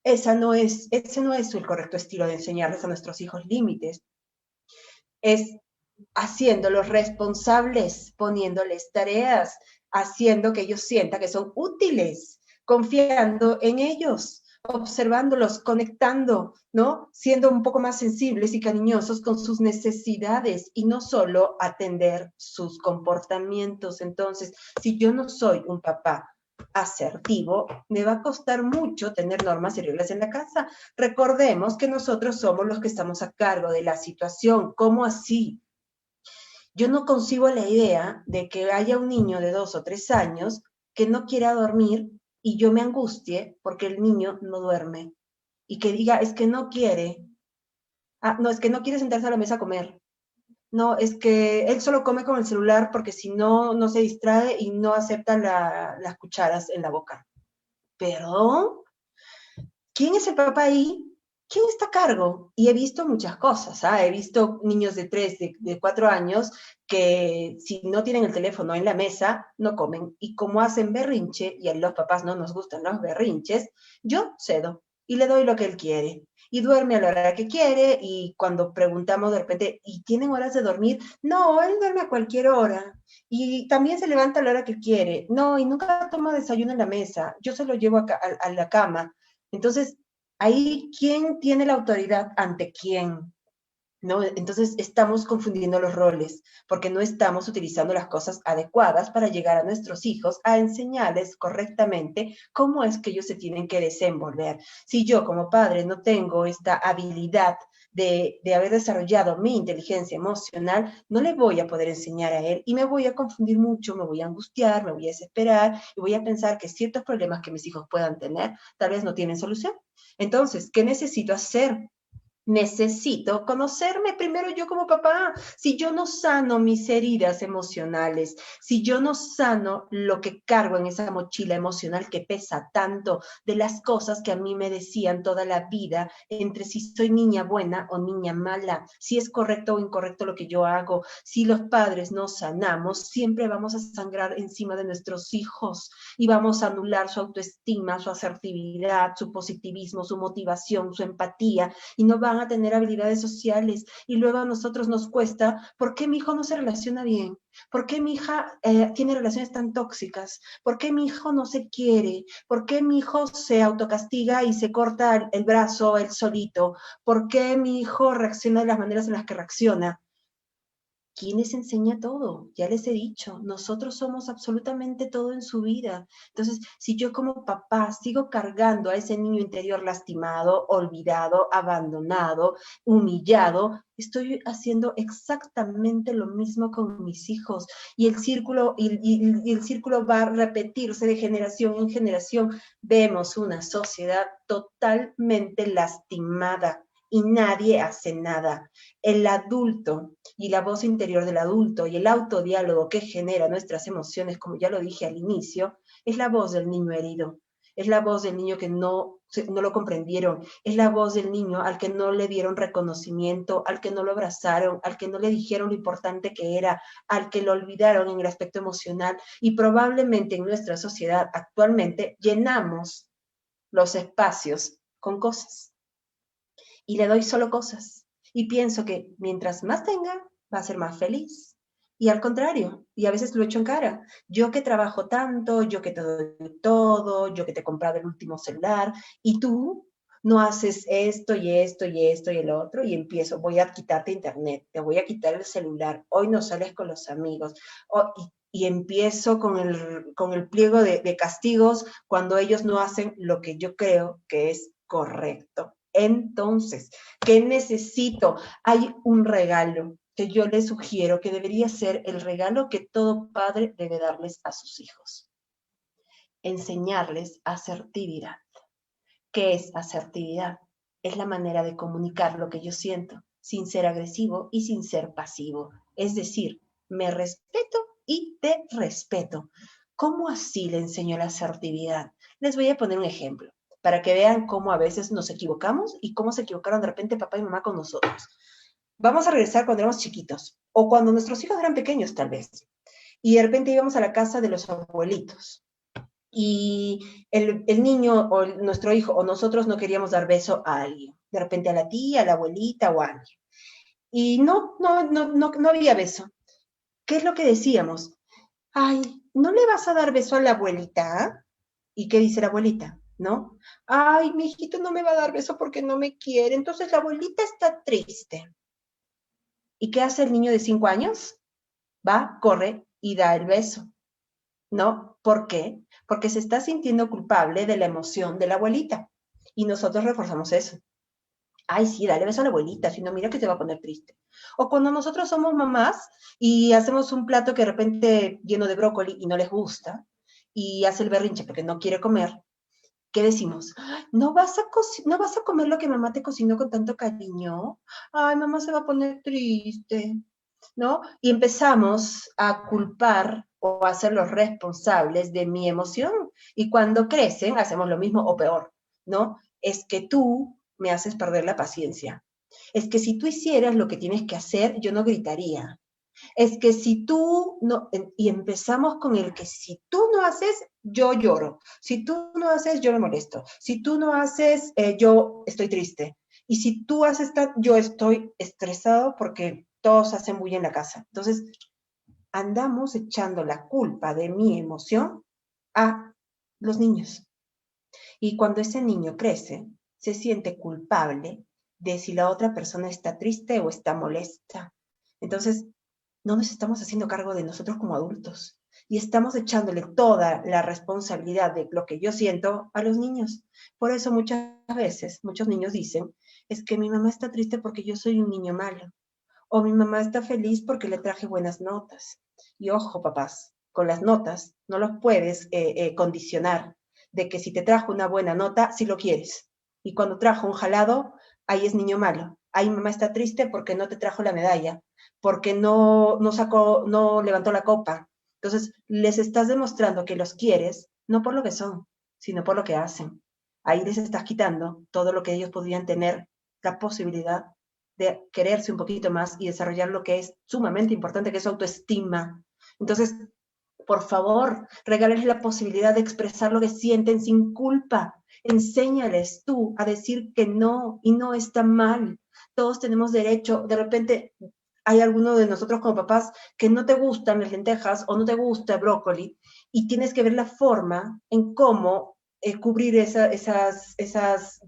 Ese no es el correcto estilo de enseñarles a nuestros hijos límites. Es haciéndolos responsables, poniéndoles tareas, haciendo que ellos sientan que son útiles, confiando en ellos, observándolos, conectando, ¿no? Siendo un poco más sensibles y cariñosos con sus necesidades y no solo atender sus comportamientos. Entonces, si yo no soy un papá asertivo, me va a costar mucho tener normas y reglas en la casa. Recordemos que nosotros somos los que estamos a cargo de la situación. ¿Cómo así? Yo no concibo la idea de que haya un niño de 2 o 3 años que no quiera dormir y yo me angustie porque el niño no duerme. Y que diga, es que no quiere. Ah, no, es que no quiere sentarse a la mesa a comer. No, es que él solo come con el celular porque si no, no se distrae y no acepta las cucharas en la boca. ¿Perdón? ¿Quién es el papá ahí? ¿Quién está a cargo? Y he visto muchas cosas, He visto niños de 3, de 4 años que si no tienen el teléfono en la mesa, no comen. Y como hacen berrinche, y a los papás no nos gustan los berrinches, yo cedo y le doy lo que él quiere. Y duerme a la hora que quiere, y cuando preguntamos de repente, ¿y tienen horas de dormir? No, él duerme a cualquier hora. Y también se levanta a la hora que quiere. No, y nunca toma desayuno en la mesa. Yo se lo llevo a la cama. Entonces, ahí, ¿quién tiene la autoridad ante quién? ¿No? Entonces, estamos confundiendo los roles, porque no estamos utilizando las cosas adecuadas para llegar a nuestros hijos a enseñarles correctamente cómo es que ellos se tienen que desenvolver. Si yo como padre no tengo esta habilidad de haber desarrollado mi inteligencia emocional, no le voy a poder enseñar a él y me voy a confundir mucho, me voy a angustiar, me voy a desesperar y voy a pensar que ciertos problemas que mis hijos puedan tener tal vez no tienen solución. Entonces, ¿qué necesito hacer? Necesito conocerme primero yo como papá. Si yo no sano mis heridas emocionales, si yo no sano lo que cargo en esa mochila emocional que pesa tanto, de las cosas que a mí me decían toda la vida, entre si soy niña buena o niña mala, si es correcto o incorrecto lo que yo hago, si los padres no sanamos, siempre vamos a sangrar encima de nuestros hijos y vamos a anular su autoestima, su asertividad, su positivismo, su motivación, su empatía, y no van a tener habilidades sociales, y luego a nosotros nos cuesta, ¿por qué mi hijo no se relaciona bien? ¿Por qué mi hija tiene relaciones tan tóxicas? ¿Por qué mi hijo no se quiere? ¿Por qué mi hijo se autocastiga y se corta el brazo él solito? ¿Por qué mi hijo reacciona de las maneras en las que reacciona? ¿Quién les enseña todo? Ya les he dicho, nosotros somos absolutamente todo en su vida. Entonces, si yo como papá sigo cargando a ese niño interior lastimado, olvidado, abandonado, humillado, estoy haciendo exactamente lo mismo con mis hijos. Y el círculo, y el círculo va a repetirse de generación en generación. Vemos una sociedad totalmente lastimada y nadie hace nada. El adulto y la voz interior del adulto y el autodiálogo que genera nuestras emociones, como ya lo dije al inicio, es la voz del niño herido, es la voz del niño que no lo comprendieron, es la voz del niño al que no le dieron reconocimiento, al que no lo abrazaron, al que no le dijeron lo importante que era, al que lo olvidaron en el aspecto emocional, y probablemente en nuestra sociedad actualmente llenamos los espacios con cosas. Y le doy solo cosas. Y pienso que mientras más tenga, va a ser más feliz. Y al contrario, y a veces lo echo en cara. Yo que trabajo tanto, yo que te doy todo, yo que te he comprado el último celular, y tú no haces esto y esto y esto y el otro, y empiezo, voy a quitarte internet, te voy a quitar el celular, hoy no sales con los amigos, y empiezo con el pliego de castigos cuando ellos no hacen lo que yo creo que es correcto. Entonces, ¿qué necesito? Hay un regalo que yo les sugiero que debería ser el regalo que todo padre debe darles a sus hijos. Enseñarles asertividad. ¿Qué es asertividad? Es la manera de comunicar lo que yo siento, sin ser agresivo y sin ser pasivo. Es decir, me respeto y te respeto. ¿Cómo así le enseño la asertividad? Les voy a poner un ejemplo, para que vean cómo a veces nos equivocamos y cómo se equivocaron de repente papá y mamá con nosotros. Vamos a regresar cuando éramos chiquitos, o cuando nuestros hijos eran pequeños tal vez, y de repente íbamos a la casa de los abuelitos, y el niño o nuestro hijo o nosotros no queríamos dar beso a alguien, de repente a la tía, a la abuelita o a alguien. Y no había beso. ¿Qué es lo que decíamos? Ay, ¿no le vas a dar beso a la abuelita? ¿Y qué dice la abuelita? ¿No? Ay, mi hijito no me va a dar beso porque no me quiere, entonces la abuelita está triste. ¿Y qué hace el niño de 5 años? Va, corre y da el beso. ¿No? ¿Por qué? Porque se está sintiendo culpable de la emoción de la abuelita. Y nosotros reforzamos eso. Ay, sí, dale beso a la abuelita, si no, mira que te va a poner triste. O cuando nosotros somos mamás y hacemos un plato que de repente lleno de brócoli y no les gusta, y hace el berrinche porque no quiere comer, ¿qué decimos? ¿No vas a comer lo que mamá te cocinó con tanto cariño? Ay, mamá se va a poner triste, ¿no? Y empezamos a culpar o a hacerlos responsables de mi emoción. Y cuando crecen, hacemos lo mismo o peor, ¿no? Es que tú me haces perder la paciencia. Es que si tú hicieras lo que tienes que hacer, yo no gritaría. Es que si tú no, y empezamos con el que si tú no haces, yo lloro. Si tú no haces, yo me molesto. Si tú no haces, yo estoy triste. Y si tú haces, yo estoy estresado porque todos hacen bulla en la casa. Entonces, andamos echando la culpa de mi emoción a los niños. Y cuando ese niño crece, se siente culpable de si la otra persona está triste o está molesta. Entonces, no nos estamos haciendo cargo de nosotros como adultos y estamos echándole toda la responsabilidad de lo que yo siento a los niños. Por eso muchas veces, muchos niños dicen, es que mi mamá está triste porque yo soy un niño malo, o mi mamá está feliz porque le traje buenas notas. Y ojo, papás, con las notas no los puedes condicionar de que si te trajo una buena nota, si lo quieres. Y cuando trajo un jalado, ahí es niño malo. Ahí mamá está triste porque no te trajo la medalla, porque no levantó la copa. Entonces, les estás demostrando que los quieres, no por lo que son, sino por lo que hacen. Ahí les estás quitando todo lo que ellos podrían tener, la posibilidad de quererse un poquito más y desarrollar lo que es sumamente importante, que es autoestima. Entonces, por favor, regálales la posibilidad de expresar lo que sienten sin culpa. Enséñales tú a decir que no, y no está mal. Todos tenemos derecho. De repente hay alguno de nosotros como papás que no te gustan las lentejas o no te gusta el brócoli, y tienes que ver la forma en cómo cubrir esas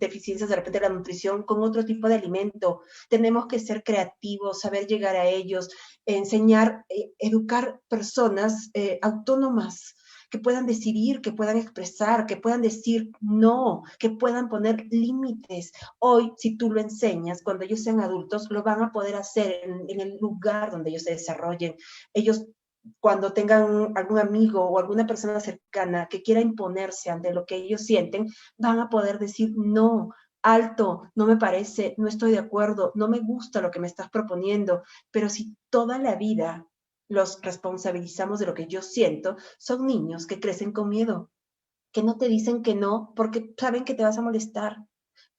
deficiencias de repente de la nutrición con otro tipo de alimento. Tenemos que ser creativos, saber llegar a ellos, enseñar, educar personas autónomas, que puedan decidir, que puedan expresar, que puedan decir no, que puedan poner límites. Hoy, si tú lo enseñas, cuando ellos sean adultos, lo van a poder hacer en el lugar donde ellos se desarrollen. Ellos, cuando tengan algún amigo o alguna persona cercana que quiera imponerse ante lo que ellos sienten, van a poder decir no, alto, no me parece, no estoy de acuerdo, no me gusta lo que me estás proponiendo. Pero si toda la vida los responsabilizamos de lo que yo siento, son niños que crecen con miedo, que no te dicen que no porque saben que te vas a molestar,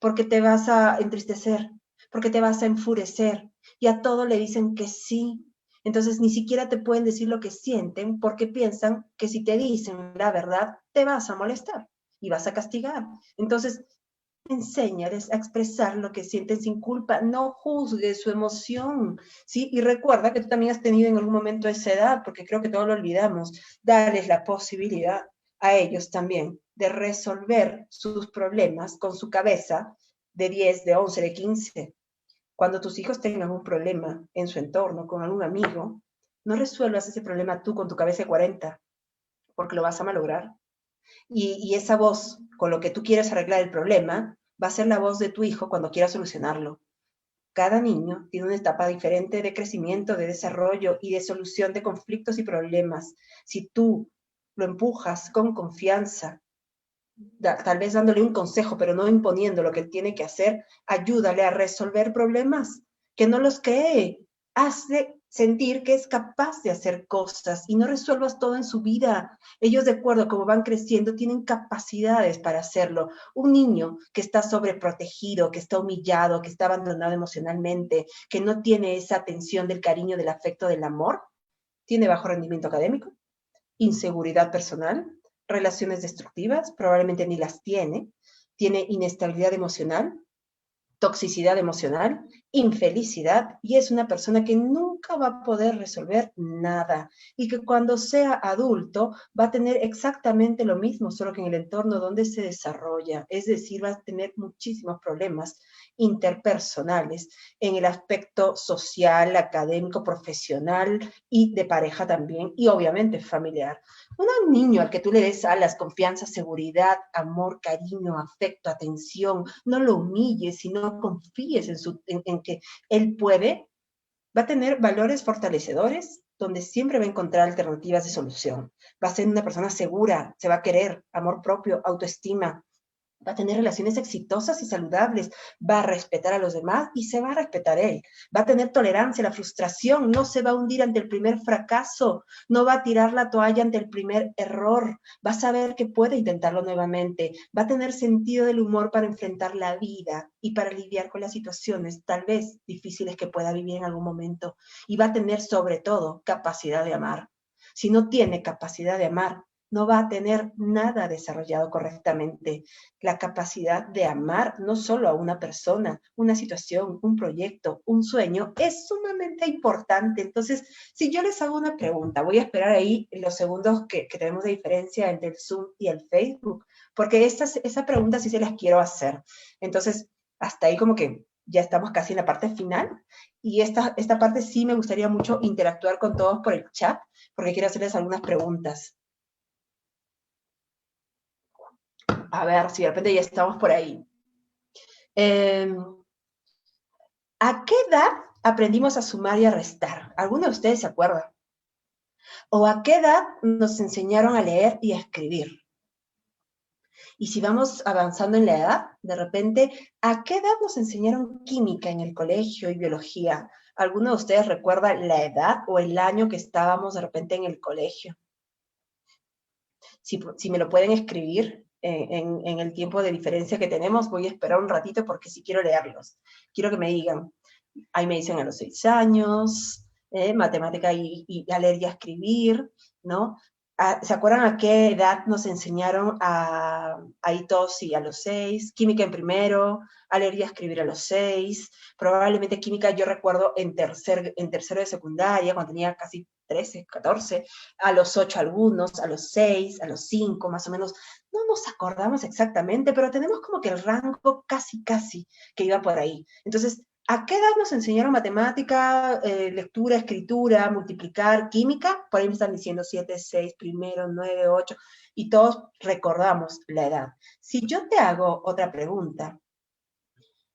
porque te vas a entristecer, porque te vas a enfurecer, y a todo le dicen que sí. Entonces ni siquiera te pueden decir lo que sienten porque piensan que si te dicen la verdad te vas a molestar y vas a castigar. Entonces Enséñales a expresar lo que sienten sin culpa, no juzgues su emoción, ¿sí? Y recuerda que tú también has tenido en algún momento esa edad, porque creo que todos lo olvidamos. Darles la posibilidad a ellos también de resolver sus problemas con su cabeza de 10, de 11, de 15. Cuando tus hijos tengan un problema en su entorno, con algún amigo, no resuelvas ese problema tú con tu cabeza de 40, porque lo vas a malograr. Y esa voz, con lo que tú quieres arreglar el problema, va a ser la voz de tu hijo cuando quiera solucionarlo. Cada niño tiene una etapa diferente de crecimiento, de desarrollo y de solución de conflictos y problemas. Si tú lo empujas con confianza, tal vez dándole un consejo, pero no imponiendo lo que él tiene que hacer, ayúdale a resolver problemas, que no los cree. Hazle sentir que es capaz de hacer cosas y no resuelvas todo en su vida. Ellos, de acuerdo a cómo van creciendo, tienen capacidades para hacerlo. Un niño que está sobreprotegido, que está humillado, que está abandonado emocionalmente, que no tiene esa atención del cariño, del afecto, del amor, tiene bajo rendimiento académico, inseguridad personal, relaciones destructivas, probablemente ni las tiene inestabilidad emocional, toxicidad emocional, infelicidad, y es una persona que nunca va a poder resolver nada, y que cuando sea adulto va a tener exactamente lo mismo, solo que en el entorno donde se desarrolla, es decir, va a tener muchísimos problemas interpersonales en el aspecto social, académico, profesional y de pareja también, y obviamente familiar. Un niño al que tú le des alas, confianza, seguridad, amor, cariño, afecto, atención, no lo humilles, sino confíes en que él puede, va a tener valores fortalecedores donde siempre va a encontrar alternativas de solución. Va a ser una persona segura, se va a querer, amor propio, autoestima, va a tener relaciones exitosas y saludables, va a respetar a los demás y se va a respetar él, va a tener tolerancia a la frustración, no se va a hundir ante el primer fracaso, no va a tirar la toalla ante el primer error, va a saber que puede intentarlo nuevamente, va a tener sentido del humor para enfrentar la vida y para lidiar con las situaciones tal vez difíciles que pueda vivir en algún momento, y va a tener sobre todo capacidad de amar. Si no tiene capacidad de amar, no va a tener nada desarrollado correctamente. La capacidad de amar no solo a una persona, una situación, un proyecto, un sueño, es sumamente importante. Entonces, si yo les hago una pregunta, voy a esperar ahí los segundos que tenemos de diferencia entre el Zoom y el Facebook, porque esa pregunta sí se las quiero hacer. Entonces, hasta ahí como que ya estamos casi en la parte final, y esta parte sí me gustaría mucho interactuar con todos por el chat, porque quiero hacerles algunas preguntas. A ver si de repente ya estamos por ahí. ¿A qué edad aprendimos a sumar y a restar? ¿Alguno de ustedes se acuerda? ¿O a qué edad nos enseñaron a leer y a escribir? Y si vamos avanzando en la edad, de repente, ¿a qué edad nos enseñaron química en el colegio y biología? ¿Alguno de ustedes recuerda la edad o el año que estábamos de repente en el colegio? Si me lo pueden escribir en el tiempo de diferencia que tenemos, voy a esperar un ratito porque sí quiero leerlos. Quiero que me digan. Ahí me dicen a los 6 años, matemática y a leer y a escribir, ¿no? ¿Se acuerdan a qué edad nos enseñaron a ITOS y a los 6? Química en primero, a leer y a escribir a los 6. Probablemente química yo recuerdo en tercero de secundaria, cuando tenía casi 13, 14, a los 8 algunos, a los 6, a los 5, más o menos. No nos acordamos exactamente, pero tenemos como que el rango casi que iba por ahí. Entonces, ¿a qué edad nos enseñaron matemática, lectura, escritura, multiplicar, química? Por ahí me están diciendo 7, 6, primero, 9, 8, y todos recordamos la edad. Si yo te hago otra pregunta,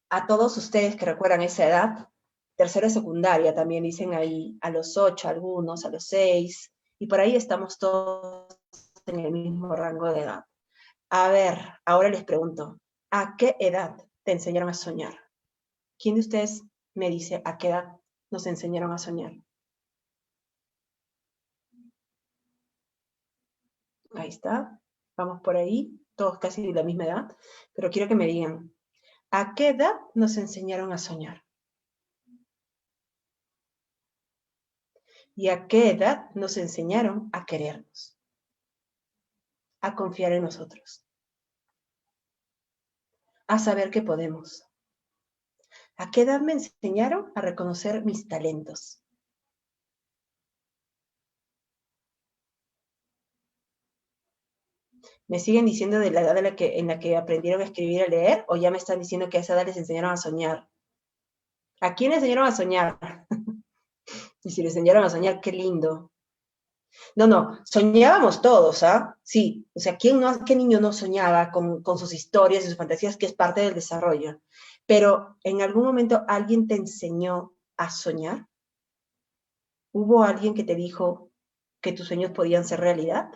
a todos ustedes que recuerdan esa edad, tercero de secundaria también dicen ahí, a los 8 algunos, a los 6, y por ahí estamos todos en el mismo rango de edad. A ver, ahora les pregunto, ¿a qué edad te enseñaron a soñar? ¿Quién de ustedes me dice a qué edad nos enseñaron a soñar? Ahí está, vamos por ahí, todos casi de la misma edad, pero quiero que me digan, ¿a qué edad nos enseñaron a soñar? ¿Y a qué edad nos enseñaron a querernos? A confiar en nosotros. a saber que podemos. ¿A qué edad me enseñaron a reconocer mis talentos? ¿Me siguen diciendo de la edad en la que aprendieron a escribir y a leer? ¿O ya me están diciendo que a esa edad les enseñaron a soñar? ¿A quién enseñaron a soñar? Y si les enseñaron a soñar, qué lindo. No, soñábamos todos, ¿ah? Sí, o sea, ¿qué niño no soñaba con sus historias y sus fantasías, que es parte del desarrollo? Pero, ¿en algún momento alguien te enseñó a soñar? ¿Hubo alguien que te dijo que tus sueños podían ser realidad?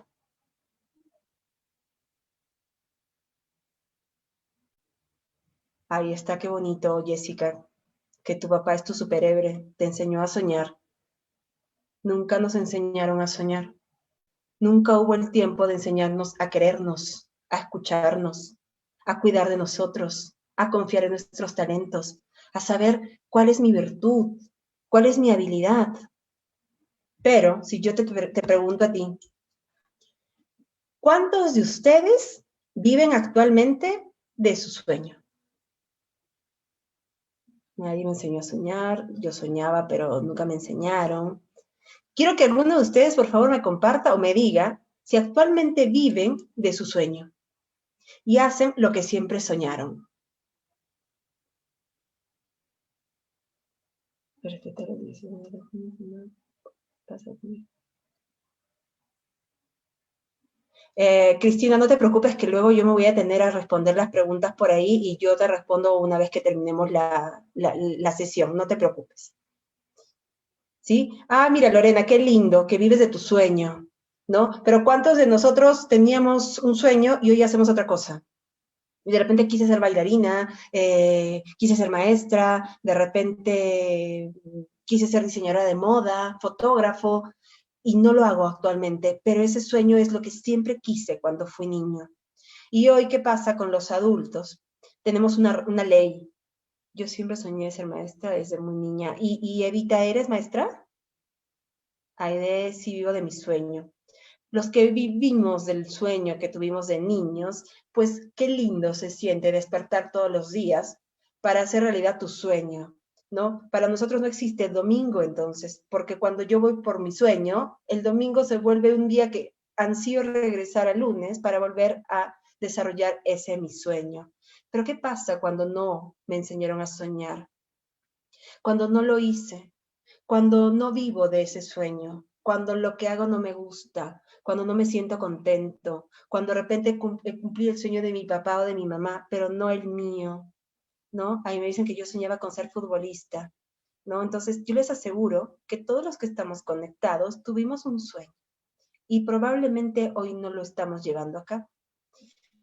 Ahí está, qué bonito, Jessica, que tu papá es tu superhéroe, te enseñó a soñar. Nunca nos enseñaron a soñar. Nunca hubo el tiempo de enseñarnos a querernos, a escucharnos, a cuidar de nosotros, a confiar en nuestros talentos, a saber cuál es mi virtud, cuál es mi habilidad. Pero si yo te pregunto a ti, ¿cuántos de ustedes viven actualmente de su sueño? Nadie me enseñó a soñar, yo soñaba, pero nunca me enseñaron. Quiero que alguno de ustedes, por favor, me comparta o me diga si actualmente viven de su sueño y hacen lo que siempre soñaron. Cristina, no te preocupes que luego yo me voy a tener a responder las preguntas por ahí y yo te respondo una vez que terminemos la sesión, no te preocupes. ¿Sí? Ah, mira, Lorena, qué lindo, que vives de tu sueño, ¿no? Pero ¿cuántos de nosotros teníamos un sueño y hoy hacemos otra cosa? Y de repente quise ser bailarina, quise ser maestra, de repente quise ser diseñadora de moda, fotógrafo, y no lo hago actualmente, pero ese sueño es lo que siempre quise cuando fui niño. Y hoy, ¿qué pasa con los adultos? Tenemos una ley. Yo siempre soñé ser maestra desde muy niña. ¿Y Evita, eres maestra? Aide, sí vivo de mi sueño. Los que vivimos del sueño que tuvimos de niños, pues qué lindo se siente despertar todos los días para hacer realidad tu sueño, ¿no? Para nosotros no existe domingo entonces, porque cuando yo voy por mi sueño, el domingo se vuelve un día que ansío regresar al lunes para volver a desarrollar ese mi sueño. Pero ¿qué pasa cuando no me enseñaron a soñar? Cuando no lo hice, cuando no vivo de ese sueño, cuando lo que hago no me gusta, cuando no me siento contento, cuando de repente cumplí el sueño de mi papá o de mi mamá, pero no el mío, ¿no? Ahí me dicen que yo soñaba con ser futbolista, ¿no? Entonces, yo les aseguro que todos los que estamos conectados tuvimos un sueño y probablemente hoy no lo estamos llevando a cabo.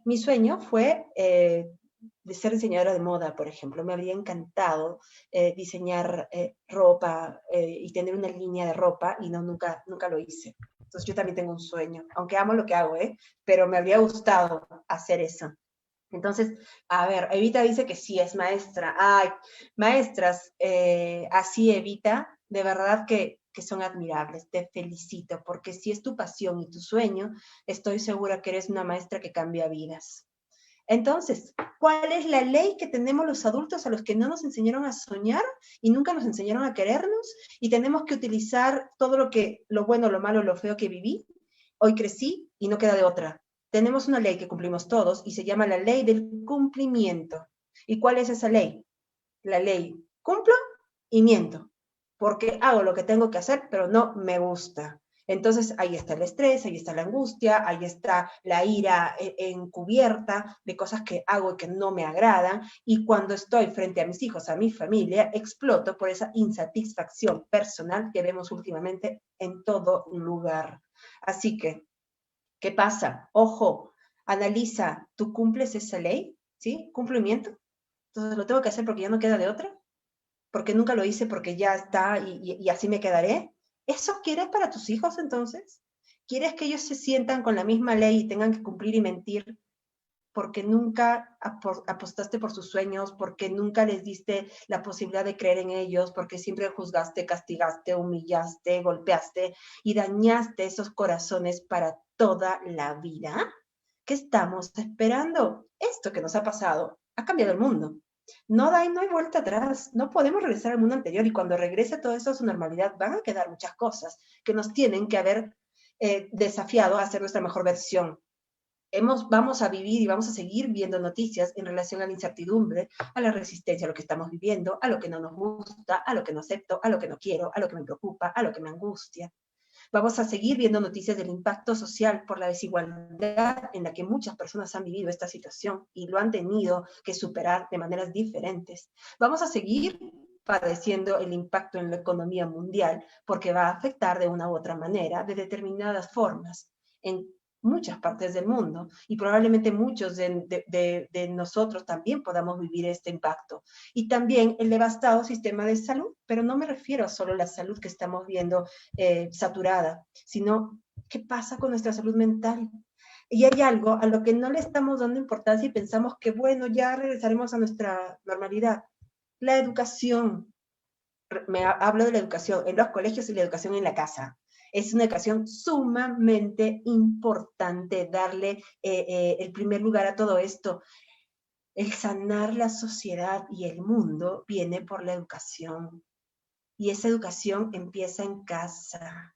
Mi sueño fue de ser diseñadora de moda, por ejemplo. Me habría encantado diseñar ropa y tener una línea de ropa y nunca lo hice. Entonces yo también tengo un sueño, aunque amo lo que hago, pero me habría gustado hacer eso. Entonces, a ver, Evita dice que sí, es maestra. Ay, maestras, así Evita, de verdad que son admirables, te felicito, porque si es tu pasión y tu sueño, estoy segura que eres una maestra que cambia vidas. Entonces, ¿cuál es la ley que tenemos los adultos a los que no nos enseñaron a soñar y nunca nos enseñaron a querernos? Y tenemos que utilizar todo lo bueno, lo malo, lo feo que viví. Hoy crecí y no queda de otra. Tenemos una ley que cumplimos todos y se llama la ley del cumplimiento. ¿Y cuál es esa ley? La ley, cumplo y miento, porque hago lo que tengo que hacer, pero no me gusta. Entonces ahí está el estrés, ahí está la angustia, ahí está la ira encubierta de cosas que hago y que no me agradan, y cuando estoy frente a mis hijos, a mi familia, exploto por esa insatisfacción personal que vemos últimamente en todo lugar. Así que, ¿qué pasa? Ojo, analiza, ¿tú cumples esa ley? ¿Sí? ¿Cumplimiento? Entonces lo tengo que hacer porque ya no queda de otra, porque nunca lo hice, porque ya está y así me quedaré. ¿Eso quieres para tus hijos entonces? ¿Quieres que ellos se sientan con la misma ley y tengan que cumplir y mentir porque nunca apostaste por sus sueños, porque nunca les diste la posibilidad de creer en ellos, porque siempre juzgaste, castigaste, humillaste, golpeaste y dañaste esos corazones para toda la vida? ¿Qué estamos esperando? Esto que nos ha pasado ha cambiado el mundo. No hay vuelta atrás, no podemos regresar al mundo anterior, y cuando regrese todo eso a su normalidad van a quedar muchas cosas que nos tienen que haber desafiado a ser nuestra mejor versión. Vamos a vivir y vamos a seguir viendo noticias en relación a la incertidumbre, a la resistencia a lo que estamos viviendo, a lo que no nos gusta, a lo que no acepto, a lo que no quiero, a lo que me preocupa, a lo que me angustia. Vamos a seguir viendo noticias del impacto social por la desigualdad en la que muchas personas han vivido esta situación y lo han tenido que superar de maneras diferentes. Vamos a seguir padeciendo el impacto en la economía mundial porque va a afectar de una u otra manera, de determinadas formas, en muchas partes del mundo, y probablemente muchos de nosotros también podamos vivir este impacto. Y también el devastado sistema de salud, pero no me refiero a solo a la salud que estamos viendo saturada, sino qué pasa con nuestra salud mental. Y hay algo a lo que no le estamos dando importancia y pensamos que, bueno, ya regresaremos a nuestra normalidad. La educación. Hablo de la educación en los colegios y la educación en la casa. Es una educación sumamente importante darle el primer lugar a todo esto. El sanar la sociedad y el mundo viene por la educación. Y esa educación empieza en casa.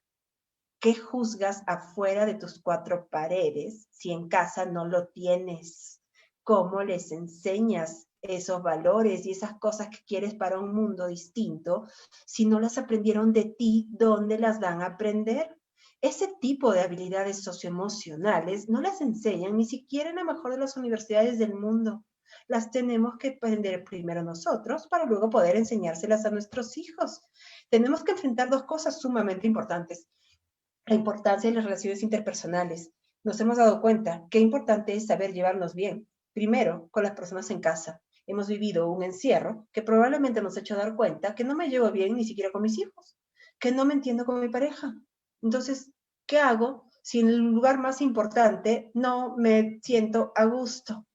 ¿Qué juzgas afuera de tus cuatro paredes si en casa no lo tienes? ¿Cómo les enseñas esos valores y esas cosas que quieres para un mundo distinto si no las aprendieron de ti? ¿Dónde las van a aprender? Ese tipo de habilidades socioemocionales no las enseñan ni siquiera en la mejor de las universidades del mundo. Las tenemos que aprender primero nosotros para luego poder enseñárselas a nuestros hijos. Tenemos que enfrentar dos cosas sumamente importantes. La importancia de las relaciones interpersonales. Nos hemos dado cuenta qué importante es saber llevarnos bien. Primero, con las personas en casa. Hemos vivido un encierro que probablemente nos ha hecho dar cuenta que no me llevo bien ni siquiera con mis hijos, que no me entiendo con mi pareja. Entonces, ¿qué hago si en el lugar más importante no me siento a gusto?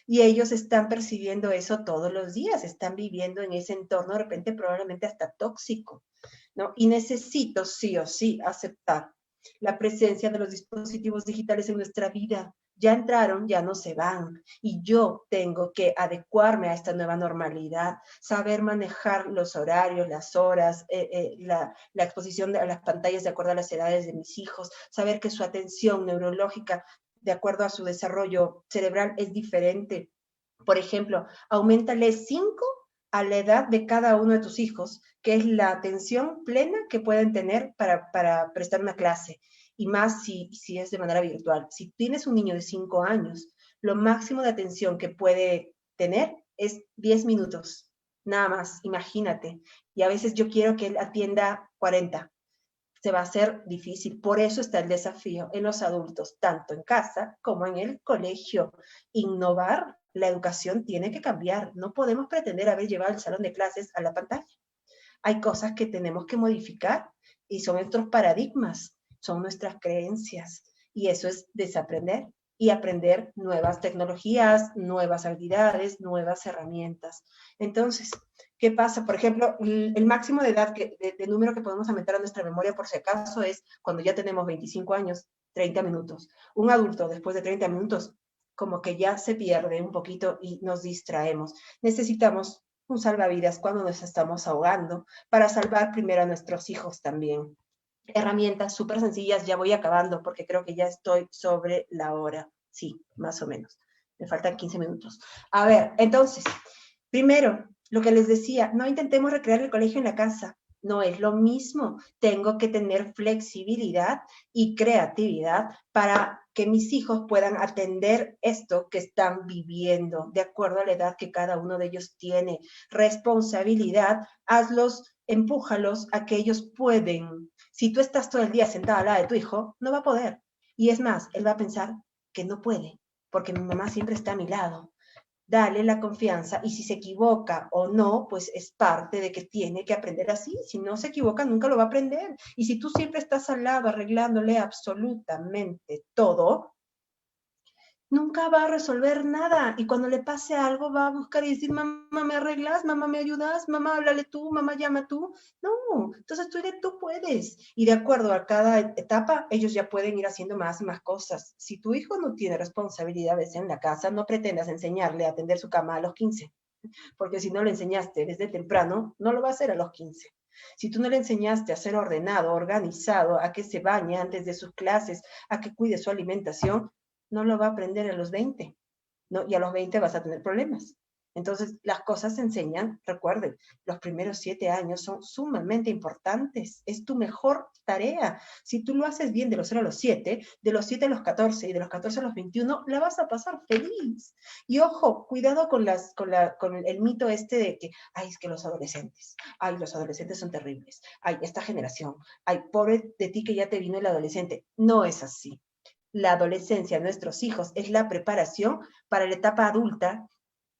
Y ellos están percibiendo eso todos los días, están viviendo en ese entorno de repente probablemente hasta tóxico, ¿no? Y necesito sí o sí aceptar la presencia de los dispositivos digitales en nuestra vida. Ya entraron, ya no se van. Y yo tengo que adecuarme a esta nueva normalidad, saber manejar los horarios, las horas, la exposición a las pantallas de acuerdo a las edades de mis hijos, saber que su atención neurológica, de acuerdo a su desarrollo cerebral, es diferente. Por ejemplo, auméntale 5 a la edad de cada uno de tus hijos, que es la atención plena que pueden tener para prestar una clase. Y más si es de manera virtual. Si tienes un niño de 5 años, lo máximo de atención que puede tener es 10 minutos, nada más, imagínate. Y a veces yo quiero que él atienda 40. Se va a hacer difícil. Por eso está el desafío en los adultos, tanto en casa como en el colegio. Innovar, la educación tiene que cambiar. No podemos pretender haber llevado el salón de clases a la pantalla. Hay cosas que tenemos que modificar y son nuestros paradigmas. Son nuestras creencias, y eso es desaprender y aprender nuevas tecnologías, nuevas habilidades, nuevas herramientas. Entonces, ¿qué pasa? Por ejemplo, el máximo de edad, de número que podemos aumentar a nuestra memoria por si acaso es cuando ya tenemos 25 años, 30 minutos. Un adulto después de 30 minutos como que ya se pierde un poquito y nos distraemos. Necesitamos un salvavidas cuando nos estamos ahogando para salvar primero a nuestros hijos también. Herramientas súper sencillas, ya voy acabando porque creo que ya estoy sobre la hora. Sí, más o menos. Me faltan 15 minutos. A ver, entonces, primero, lo que les decía, no intentemos recrear el colegio en la casa. No es lo mismo. Tengo que tener flexibilidad y creatividad para que mis hijos puedan atender esto que están viviendo, de acuerdo a la edad que cada uno de ellos tiene. Responsabilidad, hazlos, empújalos a que ellos pueden. Si tú estás todo el día sentada al lado de tu hijo, no va a poder. Y es más, él va a pensar que no puede, porque mi mamá siempre está a mi lado. Dale la confianza, y si se equivoca o no, pues es parte de que tiene que aprender así. Si no se equivoca, nunca lo va a aprender. Y si tú siempre estás al lado arreglándole absolutamente todo, nunca va a resolver nada. Y cuando le pase algo va a buscar y decir, mamá, ¿me arreglas? Mamá, ¿me ayudas? Mamá, háblale tú. Mamá, llama tú. No, entonces tú puedes. Y de acuerdo a cada etapa, ellos ya pueden ir haciendo más y más cosas. Si tu hijo no tiene responsabilidades en la casa, no pretendas enseñarle a tender su cama a los 15. Porque si no le enseñaste desde temprano, no lo va a hacer a los 15. Si tú no le enseñaste a ser ordenado, organizado, a que se bañe antes de sus clases, a que cuide su alimentación, no lo va a aprender a los 20, ¿no? Y a los 20 vas a tener problemas. Entonces, las cosas se enseñan, recuerden, los primeros 7 años son sumamente importantes, es tu mejor tarea. Si tú lo haces bien de los 0 a los 7, de los 7 a los 14 y de los 14 a los 21, la vas a pasar feliz. Y ojo, cuidado con el mito este de que, ay, es que los adolescentes son terribles, ay, esta generación, ay, pobre de ti que ya te vino el adolescente. No es así. La adolescencia de nuestros hijos es la preparación para la etapa adulta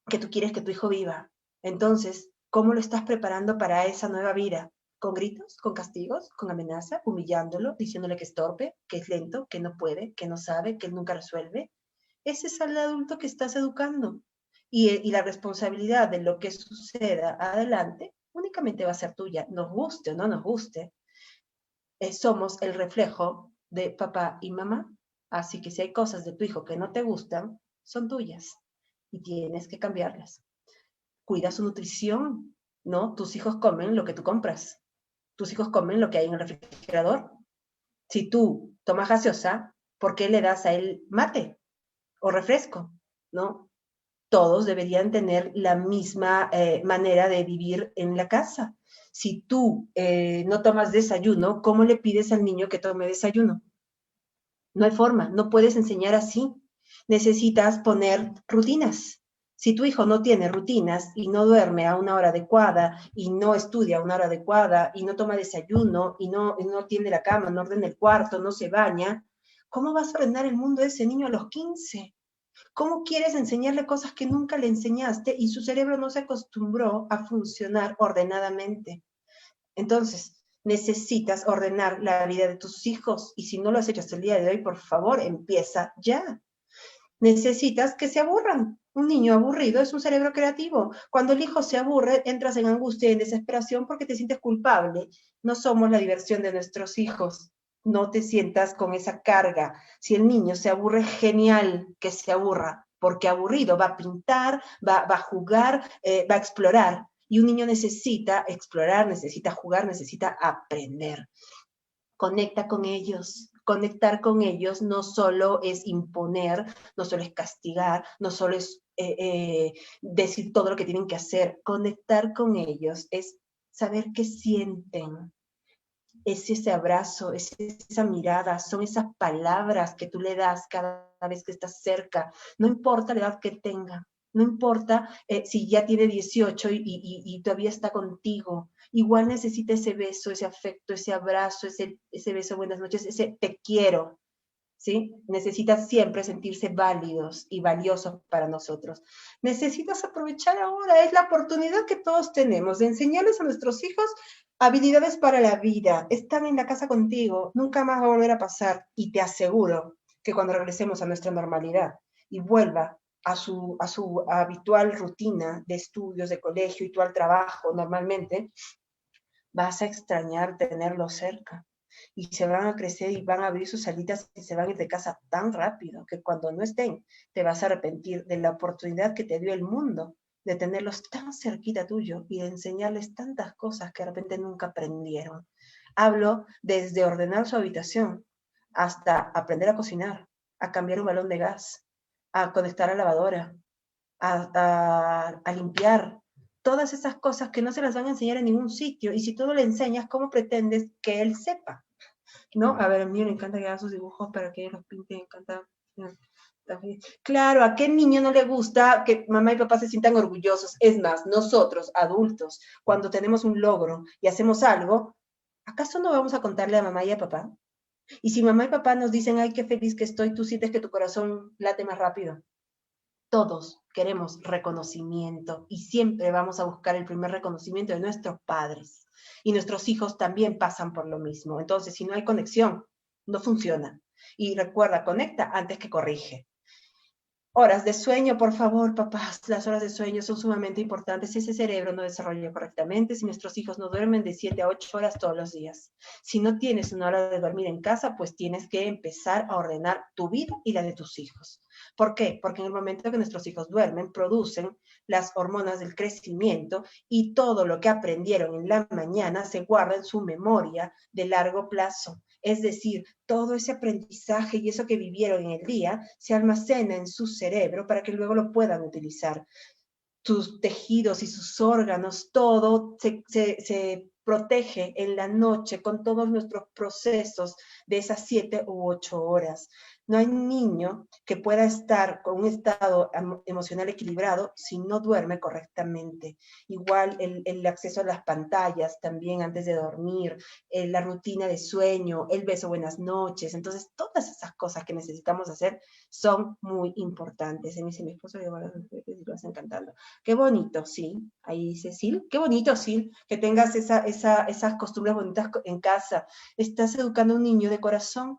que tú quieres que tu hijo viva. Entonces, ¿cómo lo estás preparando para esa nueva vida? ¿Con gritos, con castigos, con amenaza, humillándolo, diciéndole que es torpe, que es lento, que no puede, que no sabe, que él nunca resuelve? Ese es el adulto que estás educando. Y la responsabilidad de lo que suceda adelante únicamente va a ser tuya, nos guste o no nos guste. Somos el reflejo de papá y mamá. Así que si hay cosas de tu hijo que no te gustan, son tuyas y tienes que cambiarlas. Cuida su nutrición, ¿no? Tus hijos comen lo que tú compras. Tus hijos comen lo que hay en el refrigerador. Si tú tomas gaseosa, ¿por qué le das a él mate o refresco? ¿No? Todos deberían tener la misma manera de vivir en la casa. Si tú no tomas desayuno, ¿cómo le pides al niño que tome desayuno? No hay forma, no puedes enseñar así. Necesitas poner rutinas. Si tu hijo no tiene rutinas y no duerme a una hora adecuada y no estudia a una hora adecuada y no toma desayuno y no tiende la cama, no ordena el cuarto, no se baña, ¿cómo vas a ordenar el mundo de ese niño a los 15? ¿Cómo quieres enseñarle cosas que nunca le enseñaste y su cerebro no se acostumbró a funcionar ordenadamente? Entonces, necesitas ordenar la vida de tus hijos y si no lo has hecho hasta el día de hoy, por favor, empieza ya. Necesitas que se aburran. Un niño aburrido es un cerebro creativo. Cuando el hijo se aburre, entras en angustia y en desesperación porque te sientes culpable. No somos la diversión de nuestros hijos. No te sientas con esa carga. Si el niño se aburre, genial que se aburra, porque aburrido va a pintar, va a jugar, va a explorar. Y un niño necesita explorar, necesita jugar, necesita aprender. Conecta con ellos. Conectar con ellos no solo es imponer, no solo es castigar, no solo es decir todo lo que tienen que hacer. Conectar con ellos es saber qué sienten. Es ese abrazo, es esa mirada, son esas palabras que tú le das cada vez que estás cerca. No importa la edad que tenga. No importa si ya tiene 18 y todavía está contigo. Igual necesita ese beso, ese afecto, ese abrazo, ese beso buenas noches, ese te quiero. ¿Sí? Necesitas siempre sentirse válidos y valiosos para nosotros. Necesitas aprovechar ahora, es la oportunidad que todos tenemos de enseñarles a nuestros hijos habilidades para la vida. Están en la casa contigo, nunca más va a volver a pasar y te aseguro que cuando regresemos a nuestra normalidad y vuelva a su habitual rutina de estudios, de colegio y tú al trabajo normalmente, vas a extrañar tenerlo cerca. Y se van a crecer y van a abrir sus alitas y se van a ir de casa tan rápido que cuando no estén te vas a arrepentir de la oportunidad que te dio el mundo de tenerlos tan cerquita tuyo y de enseñarles tantas cosas que de repente nunca aprendieron. Hablo desde ordenar su habitación hasta aprender a cocinar, a cambiar un balón de gas, a conectar a la lavadora, a limpiar. Todas esas cosas que no se las van a enseñar en ningún sitio. Y si tú no le enseñas, ¿cómo pretendes que él sepa? ¿No? A ver, a mí me encanta que haga sus dibujos para que los pinte, me encanta. Claro, ¿a qué niño no le gusta que mamá y papá se sientan orgullosos? Es más, nosotros, adultos, cuando tenemos un logro y hacemos algo, ¿acaso no vamos a contarle a mamá y a papá? Y si mamá y papá nos dicen, ay, qué feliz que estoy, tú sientes que tu corazón late más rápido. Todos queremos reconocimiento y siempre vamos a buscar el primer reconocimiento de nuestros padres. Y nuestros hijos también pasan por lo mismo. Entonces, si no hay conexión, no funciona. Y recuerda, conecta antes que corrige. Horas de sueño, por favor, papás. Las horas de sueño son sumamente importantes. Si ese cerebro no desarrolla correctamente, si nuestros hijos no duermen de 7 a 8 horas todos los días. Si no tienes una hora de dormir en casa, pues tienes que empezar a ordenar tu vida y la de tus hijos. ¿Por qué? Porque en el momento que nuestros hijos duermen, producen las hormonas del crecimiento y todo lo que aprendieron en la mañana se guarda en su memoria de largo plazo. Es decir, todo ese aprendizaje y eso que vivieron en el día se almacena en su cerebro para que luego lo puedan utilizar. Sus tejidos y sus órganos, todo se protege en la noche con todos nuestros procesos de esas 7 u 8 horas. No hay niño que pueda estar con un estado emocional equilibrado si no duerme correctamente. Igual el acceso a las pantallas también antes de dormir, la rutina de sueño, el beso buenas noches. Entonces, todas esas cosas que necesitamos hacer son muy importantes. Me dice mi esposo, lo vas encantando. Qué bonito, sí. Ahí dice Sil. Qué bonito, Sil, que tengas esas costumbres bonitas en casa. Estás educando a un niño de corazón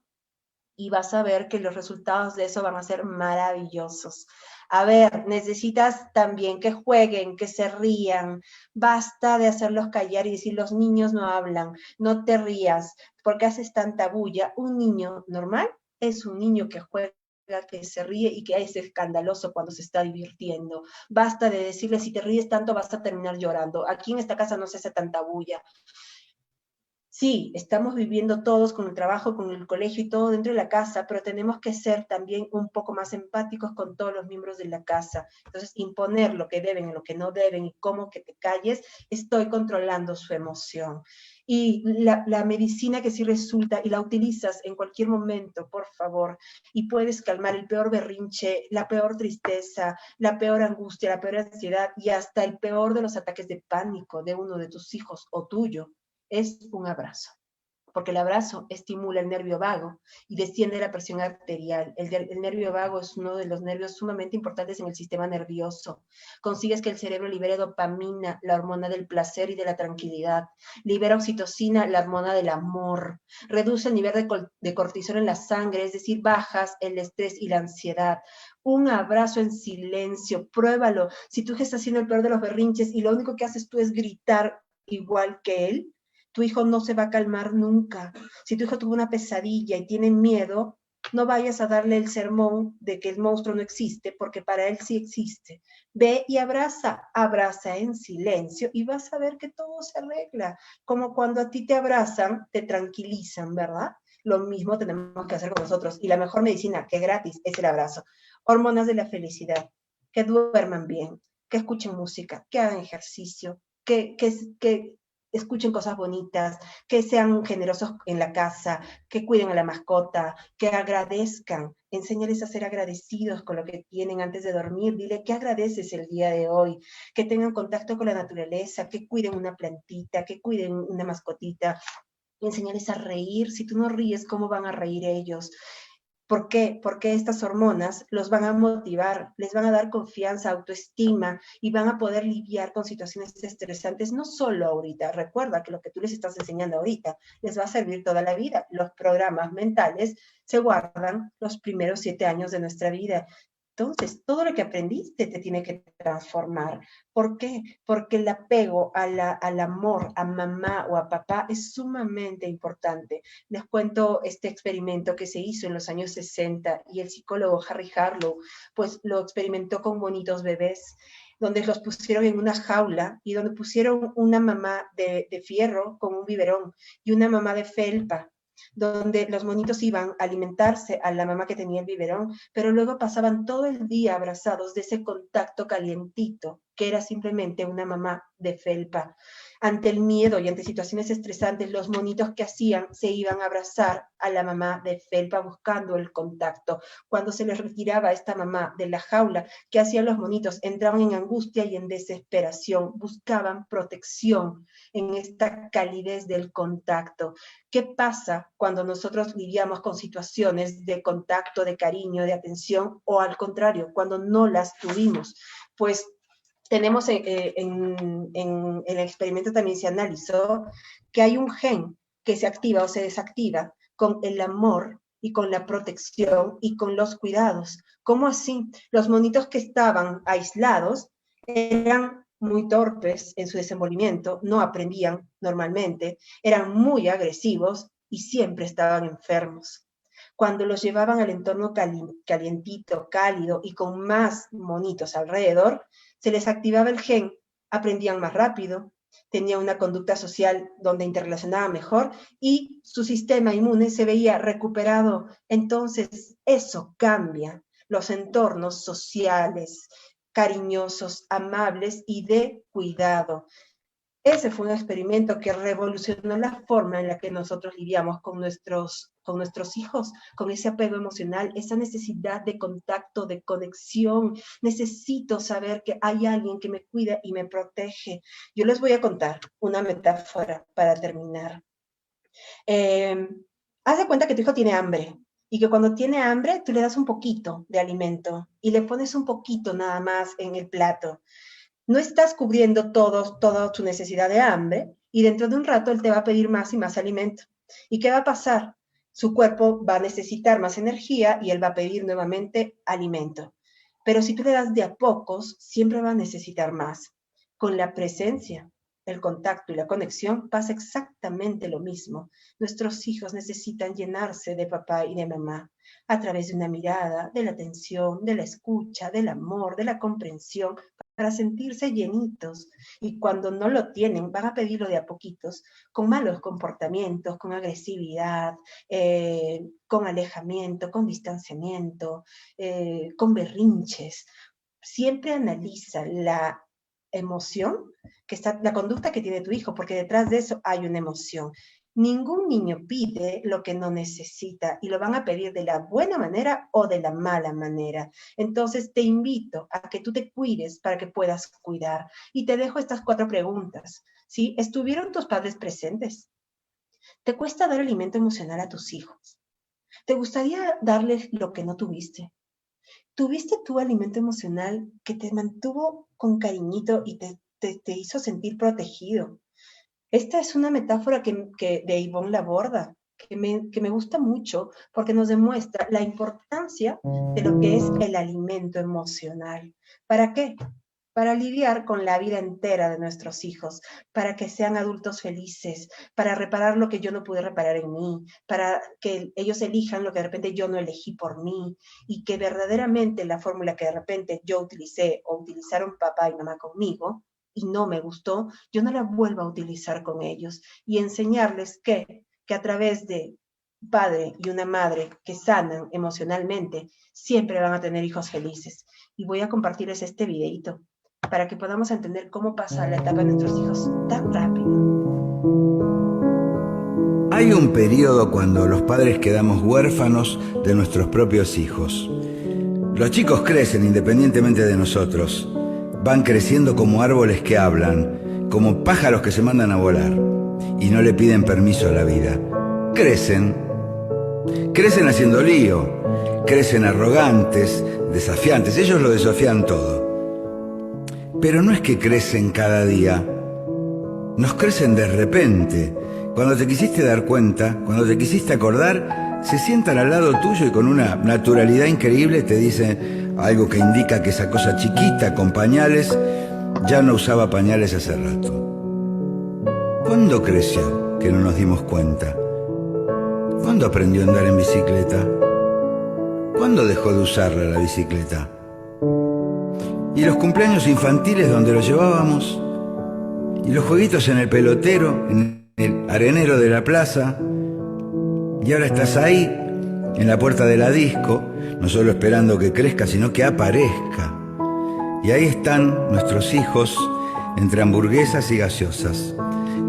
y vas a ver que los resultados de eso van a ser maravillosos. A ver, necesitas también que jueguen, que se rían. Basta de hacerlos callar y decir, los niños no hablan, no te rías, porque haces tanta bulla. Un niño normal es un niño que juega, que se ríe y que es escandaloso cuando se está divirtiendo. Basta de decirle, si te ríes tanto vas a terminar llorando. Aquí en esta casa no se hace tanta bulla. Sí, estamos viviendo todos con el trabajo, con el colegio y todo dentro de la casa, pero tenemos que ser también un poco más empáticos con todos los miembros de la casa. Entonces, imponer lo que deben y lo que no deben y cómo que te calles, estoy controlando su emoción. Y la medicina que sí resulta y la utilizas en cualquier momento, por favor, y puedes calmar el peor berrinche, la peor tristeza, la peor angustia, la peor ansiedad y hasta el peor de los ataques de pánico de uno de tus hijos o tuyo, es un abrazo, porque el abrazo estimula el nervio vago y desciende la presión arterial. El nervio vago es uno de los nervios sumamente importantes en el sistema nervioso. Consigues que el cerebro libere dopamina, la hormona del placer y de la tranquilidad. Libera oxitocina, la hormona del amor. Reduce el nivel de cortisol en la sangre, es decir, bajas el estrés y la ansiedad. Un abrazo en silencio, pruébalo. Si tú estás haciendo el peor de los berrinches y lo único que haces tú es gritar igual que él, tu hijo no se va a calmar nunca. Si tu hijo tuvo una pesadilla y tiene miedo, no vayas a darle el sermón de que el monstruo no existe, porque para él sí existe. Ve y abraza en silencio y vas a ver que todo se arregla. Como cuando a ti te abrazan, te tranquilizan, ¿verdad? Lo mismo tenemos que hacer con nosotros. Y la mejor medicina, que es gratis, es el abrazo. Hormonas de la felicidad. Que duerman bien, que escuchen música, que hagan ejercicio, que escuchen cosas bonitas, que sean generosos en la casa, que cuiden a la mascota, que agradezcan, enséñales a ser agradecidos con lo que tienen antes de dormir, dile qué agradeces el día de hoy, que tengan contacto con la naturaleza, que cuiden una plantita, que cuiden una mascotita, enséñales a reír. Si tú no ríes, ¿cómo van a reír ellos? ¿Por qué? Porque estas hormonas los van a motivar, les van a dar confianza, autoestima y van a poder lidiar con situaciones estresantes, no solo ahorita. Recuerda que lo que tú les estás enseñando ahorita les va a servir toda la vida. Los programas mentales se guardan los primeros 7 años de nuestra vida. Entonces, todo lo que aprendiste te tiene que transformar. ¿Por qué? Porque el apego al amor, a mamá o a papá es sumamente importante. Les cuento este experimento que se hizo en los años 60 y el psicólogo Harry Harlow, pues lo experimentó con bonitos bebés, donde los pusieron en una jaula y donde pusieron una mamá de fierro con un biberón y una mamá de felpa, donde los monitos iban a alimentarse a la mamá que tenía el biberón, pero luego pasaban todo el día abrazados de ese contacto calientito, que era simplemente una mamá de felpa. Ante el miedo y ante situaciones estresantes, los monitos que hacían se iban a abrazar a la mamá de felpa buscando el contacto. Cuando se les retiraba esta mamá de la jaula, ¿qué hacían los monitos? Entraban en angustia y en desesperación, buscaban protección en esta calidez del contacto. ¿Qué pasa cuando nosotros lidiamos con situaciones de contacto, de cariño, de atención, o al contrario, cuando no las tuvimos? Pues tenemos en el experimento también se analizó que hay un gen que se activa o se desactiva con el amor y con la protección y con los cuidados. ¿Cómo así? Los monitos que estaban aislados eran muy torpes en su desenvolvimiento, no aprendían normalmente, eran muy agresivos y siempre estaban enfermos. Cuando los llevaban al entorno calientito, cálido y con más monitos alrededor, se les activaba el gen, aprendían más rápido, tenían una conducta social donde interrelacionaban mejor y su sistema inmune se veía recuperado. Entonces, eso cambia los entornos sociales, cariñosos, amables y de cuidado. Ese fue un experimento que revolucionó la forma en la que nosotros lidiamos con nuestros hijos, con ese apego emocional, esa necesidad de contacto, de conexión. Necesito saber que hay alguien que me cuida y me protege. Yo les voy a contar una metáfora para terminar. Haz de cuenta que tu hijo tiene hambre y que cuando tiene hambre tú le das un poquito de alimento y le pones un poquito nada más en el plato. No estás cubriendo toda tu necesidad de hambre y dentro de un rato él te va a pedir más y más alimento. ¿Y qué va a pasar? Su cuerpo va a necesitar más energía y él va a pedir nuevamente alimento. Pero si tú le das de a pocos, siempre va a necesitar más. Con la presencia, el contacto y la conexión pasa exactamente lo mismo. Nuestros hijos necesitan llenarse de papá y de mamá a través de una mirada, de la atención, de la escucha, del amor, de la comprensión, para sentirse llenitos, y cuando no lo tienen, van a pedirlo de a poquitos, con malos comportamientos, con agresividad, con alejamiento, con distanciamiento, con berrinches. Siempre analiza la emoción, la conducta que tiene tu hijo, porque detrás de eso hay una emoción. Ningún niño pide lo que no necesita y lo van a pedir de la buena manera o de la mala manera. Entonces te invito a que tú te cuides para que puedas cuidar. Y te dejo estas 4 preguntas, ¿sí? ¿Estuvieron tus padres presentes? ¿Te cuesta dar alimento emocional a tus hijos? ¿Te gustaría darles lo que no tuviste? ¿Tuviste tu alimento emocional que te mantuvo con cariñito y te hizo sentir protegido? Esta es una metáfora de Ivonne Laborda, que me gusta mucho porque nos demuestra la importancia de lo que es el alimento emocional. ¿Para qué? Para lidiar con la vida entera de nuestros hijos, para que sean adultos felices, para reparar lo que yo no pude reparar en mí, para que ellos elijan lo que de repente yo no elegí por mí, y que verdaderamente la fórmula que de repente yo utilicé o utilizaron papá y mamá conmigo, y no me gustó, yo no la vuelvo a utilizar con ellos. Y enseñarles que a través de un padre y una madre que sanan emocionalmente, siempre van a tener hijos felices. Y voy a compartirles este videito para que podamos entender cómo pasa la etapa de nuestros hijos tan rápido. Hay un periodo cuando los padres quedamos huérfanos de nuestros propios hijos. Los chicos crecen independientemente de nosotros. Van creciendo como árboles que hablan, como pájaros que se mandan a volar y no le piden permiso a la vida. Crecen haciendo lío, crecen arrogantes, desafiantes, ellos lo desafían todo. Pero no es que crecen cada día, nos crecen de repente. Cuando te quisiste dar cuenta, cuando te quisiste acordar, se sientan al lado tuyo y con una naturalidad increíble te dicen algo que indica que esa cosa chiquita con pañales ya no usaba pañales hace rato. ¿Cuándo creció que no nos dimos cuenta? ¿Cuándo aprendió a andar en bicicleta? ¿Cuándo dejó de usarla la bicicleta? ¿Y los cumpleaños infantiles donde los llevábamos? ¿Y los jueguitos en el pelotero, en el arenero de la plaza? Y ahora estás ahí, en la puerta de la disco, no solo esperando que crezca, sino que aparezca. Y ahí están nuestros hijos, entre hamburguesas y gaseosas,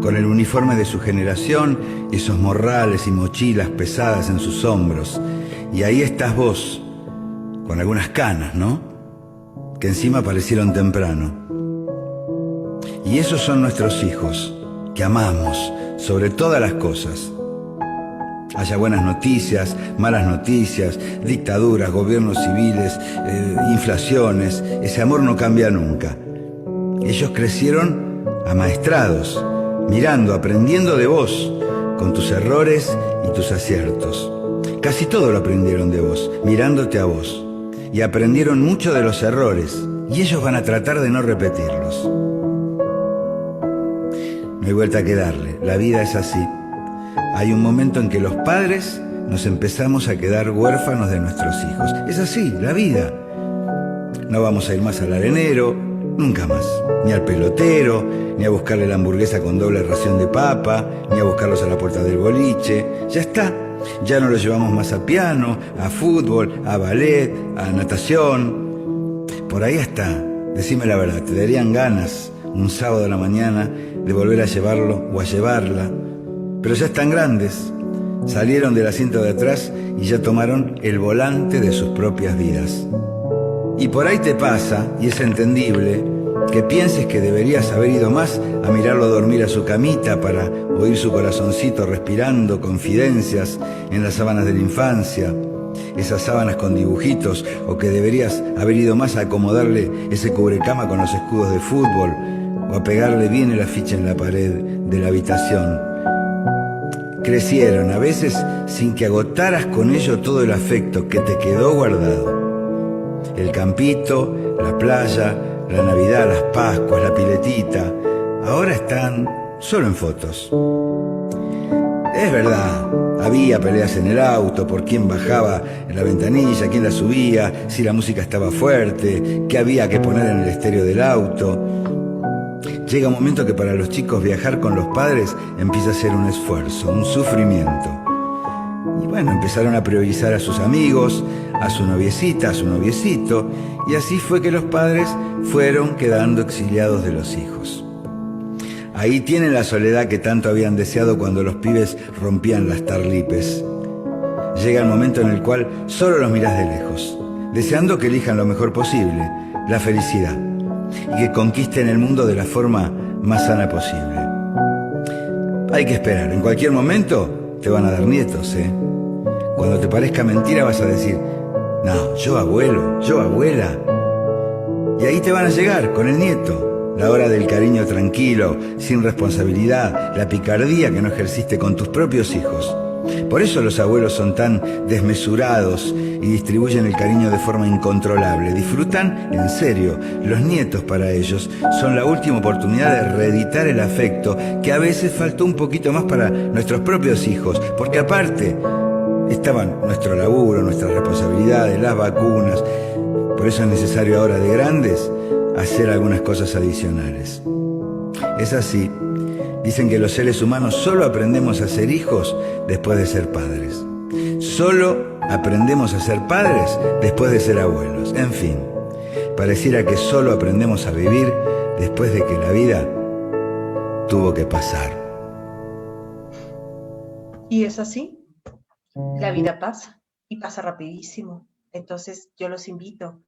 con el uniforme de su generación, esos morrales y mochilas pesadas en sus hombros. Y ahí estás vos, con algunas canas, ¿no? Que encima aparecieron temprano. Y esos son nuestros hijos, que amamos sobre todas las cosas. Haya buenas noticias, malas noticias, dictaduras, gobiernos civiles, inflaciones, ese amor no cambia nunca. Ellos crecieron amaestrados, mirando, aprendiendo de vos, con tus errores y tus aciertos. Casi todo lo aprendieron de vos, mirándote a vos. Y aprendieron mucho de los errores, y ellos van a tratar de no repetirlos. No hay vuelta que darle, la vida es así. Hay un momento en que los padres nos empezamos a quedar huérfanos de nuestros hijos. Es así, la vida. No vamos a ir más al arenero, nunca más. Ni al pelotero, ni a buscarle la hamburguesa con doble ración de papa, ni a buscarlos a la puerta del boliche. Ya está. Ya no los llevamos más a piano, a fútbol, a ballet, a natación. Por ahí está. Decime la verdad, ¿te darían ganas un sábado a la mañana de volver a llevarlo o a llevarla? Pero ya están grandes. Salieron del asiento de atrás y ya tomaron el volante de sus propias vidas. Y por ahí te pasa, y es entendible, que pienses que deberías haber ido más a mirarlo dormir a su camita para oír su corazoncito respirando confidencias en las sábanas de la infancia, esas sábanas con dibujitos, o que deberías haber ido más a acomodarle ese cubrecama con los escudos de fútbol, o a pegarle bien el afiche en la pared de la habitación. Crecieron, a veces sin que agotaras con ello todo el afecto que te quedó guardado. El campito, la playa, la Navidad, las Pascuas, la piletita, ahora están solo en fotos. Es verdad, había peleas en el auto por quién bajaba en la ventanilla, quién la subía, si la música estaba fuerte, qué había que poner en el estéreo del auto. Llega un momento que para los chicos viajar con los padres empieza a ser un esfuerzo, un sufrimiento. Y bueno, empezaron a priorizar a sus amigos, a su noviecita, a su noviecito, y así fue que los padres fueron quedando exiliados de los hijos. Ahí tienen la soledad que tanto habían deseado cuando los pibes rompían las tarlipes. Llega el momento en el cual solo los mirás de lejos, deseando que elijan lo mejor posible, la felicidad, y que conquisten el mundo de la forma más sana posible. Hay que esperar, en cualquier momento te van a dar nietos, ¿eh? Cuando te parezca mentira vas a decir, no, yo abuelo, yo abuela. Y ahí te van a llegar con el nieto, la hora del cariño tranquilo, sin responsabilidad, la picardía que no ejerciste con tus propios hijos. Por eso los abuelos son tan desmesurados y distribuyen el cariño de forma incontrolable. Disfrutan en serio. Los nietos para ellos son la última oportunidad de reeditar el afecto que a veces faltó un poquito más para nuestros propios hijos, porque aparte estaban nuestro laburo, nuestras responsabilidades, las vacunas. Por eso es necesario ahora de grandes hacer algunas cosas adicionales. Es así. Dicen que los seres humanos solo aprendemos a ser hijos después de ser padres. Solo aprendemos a ser padres después de ser abuelos. En fin, pareciera que solo aprendemos a vivir después de que la vida tuvo que pasar. Y es así. La vida pasa y pasa rapidísimo. Entonces yo los invito.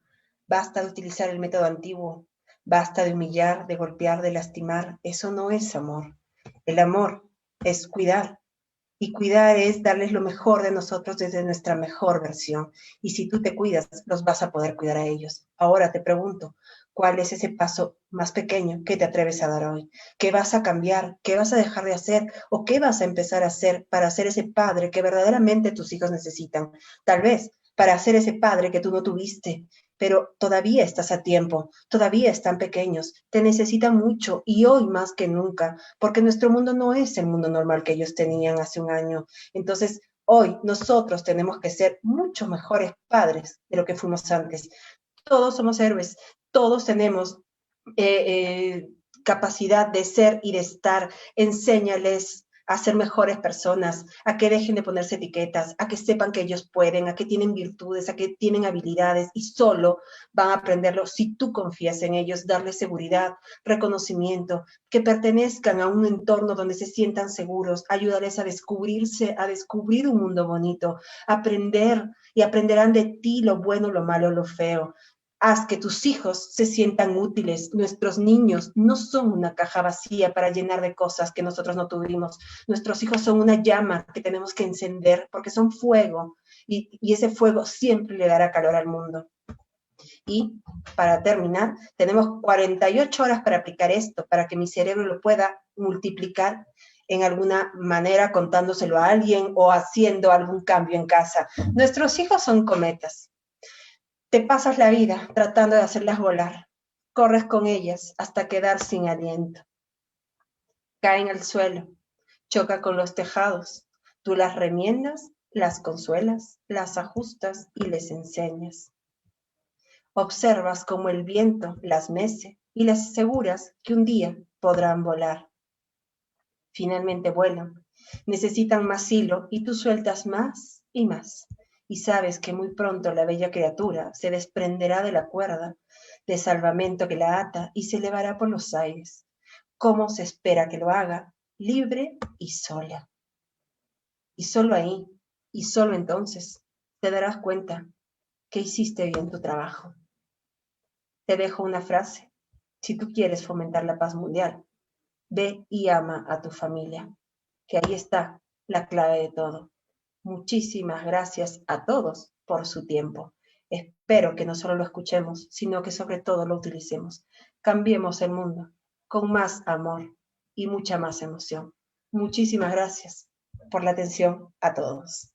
Basta de utilizar el método antiguo. Basta de humillar, de golpear, de lastimar. Eso no es amor. El amor es cuidar, y cuidar es darles lo mejor de nosotros desde nuestra mejor versión. Y si tú te cuidas, los vas a poder cuidar a ellos. Ahora te pregunto, ¿cuál es ese paso más pequeño que te atreves a dar hoy? ¿Qué vas a cambiar? ¿Qué vas a dejar de hacer? ¿O qué vas a empezar a hacer para ser ese padre que verdaderamente tus hijos necesitan? Tal vez para ser ese padre que tú no tuviste, pero todavía estás a tiempo, todavía están pequeños, te necesitan mucho y hoy más que nunca, porque nuestro mundo no es el mundo normal que ellos tenían hace un año. Entonces, hoy nosotros tenemos que ser mucho mejores padres de lo que fuimos antes. Todos somos héroes, todos tenemos capacidad de ser y de estar. Enséñales a ser mejores personas, a que dejen de ponerse etiquetas, a que sepan que ellos pueden, a que tienen virtudes, a que tienen habilidades y solo van a aprenderlo si tú confías en ellos, darles seguridad, reconocimiento, que pertenezcan a un entorno donde se sientan seguros, ayudarles a descubrirse, a descubrir un mundo bonito, aprender y aprenderán de ti lo bueno, lo malo, lo feo. Haz que tus hijos se sientan útiles. Nuestros niños no son una caja vacía para llenar de cosas que nosotros no tuvimos. Nuestros hijos son una llama que tenemos que encender porque son fuego y ese fuego siempre le dará calor al mundo. Y para terminar, tenemos 48 horas para aplicar esto, para que mi cerebro lo pueda multiplicar en alguna manera contándoselo a alguien o haciendo algún cambio en casa. Nuestros hijos son cometas. Te pasas la vida tratando de hacerlas volar. Corres con ellas hasta quedar sin aliento. Caen al suelo, choca con los tejados. Tú las remiendas, las consuelas, las ajustas y les enseñas. Observas cómo el viento las mece y les aseguras que un día podrán volar. Finalmente vuelan, necesitan más hilo y tú sueltas más y más. Y sabes que muy pronto la bella criatura se desprenderá de la cuerda de salvamento que la ata y se elevará por los aires. ¿Cómo se espera que lo haga? Libre y sola. Y solo ahí, y solo entonces, te darás cuenta que hiciste bien tu trabajo. Te dejo una frase. Si tú quieres fomentar la paz mundial, ve y ama a tu familia, que ahí está la clave de todo. Muchísimas gracias a todos por su tiempo. Espero que no solo lo escuchemos, sino que sobre todo lo utilicemos. Cambiemos el mundo con más amor y mucha más emoción. Muchísimas gracias por la atención a todos.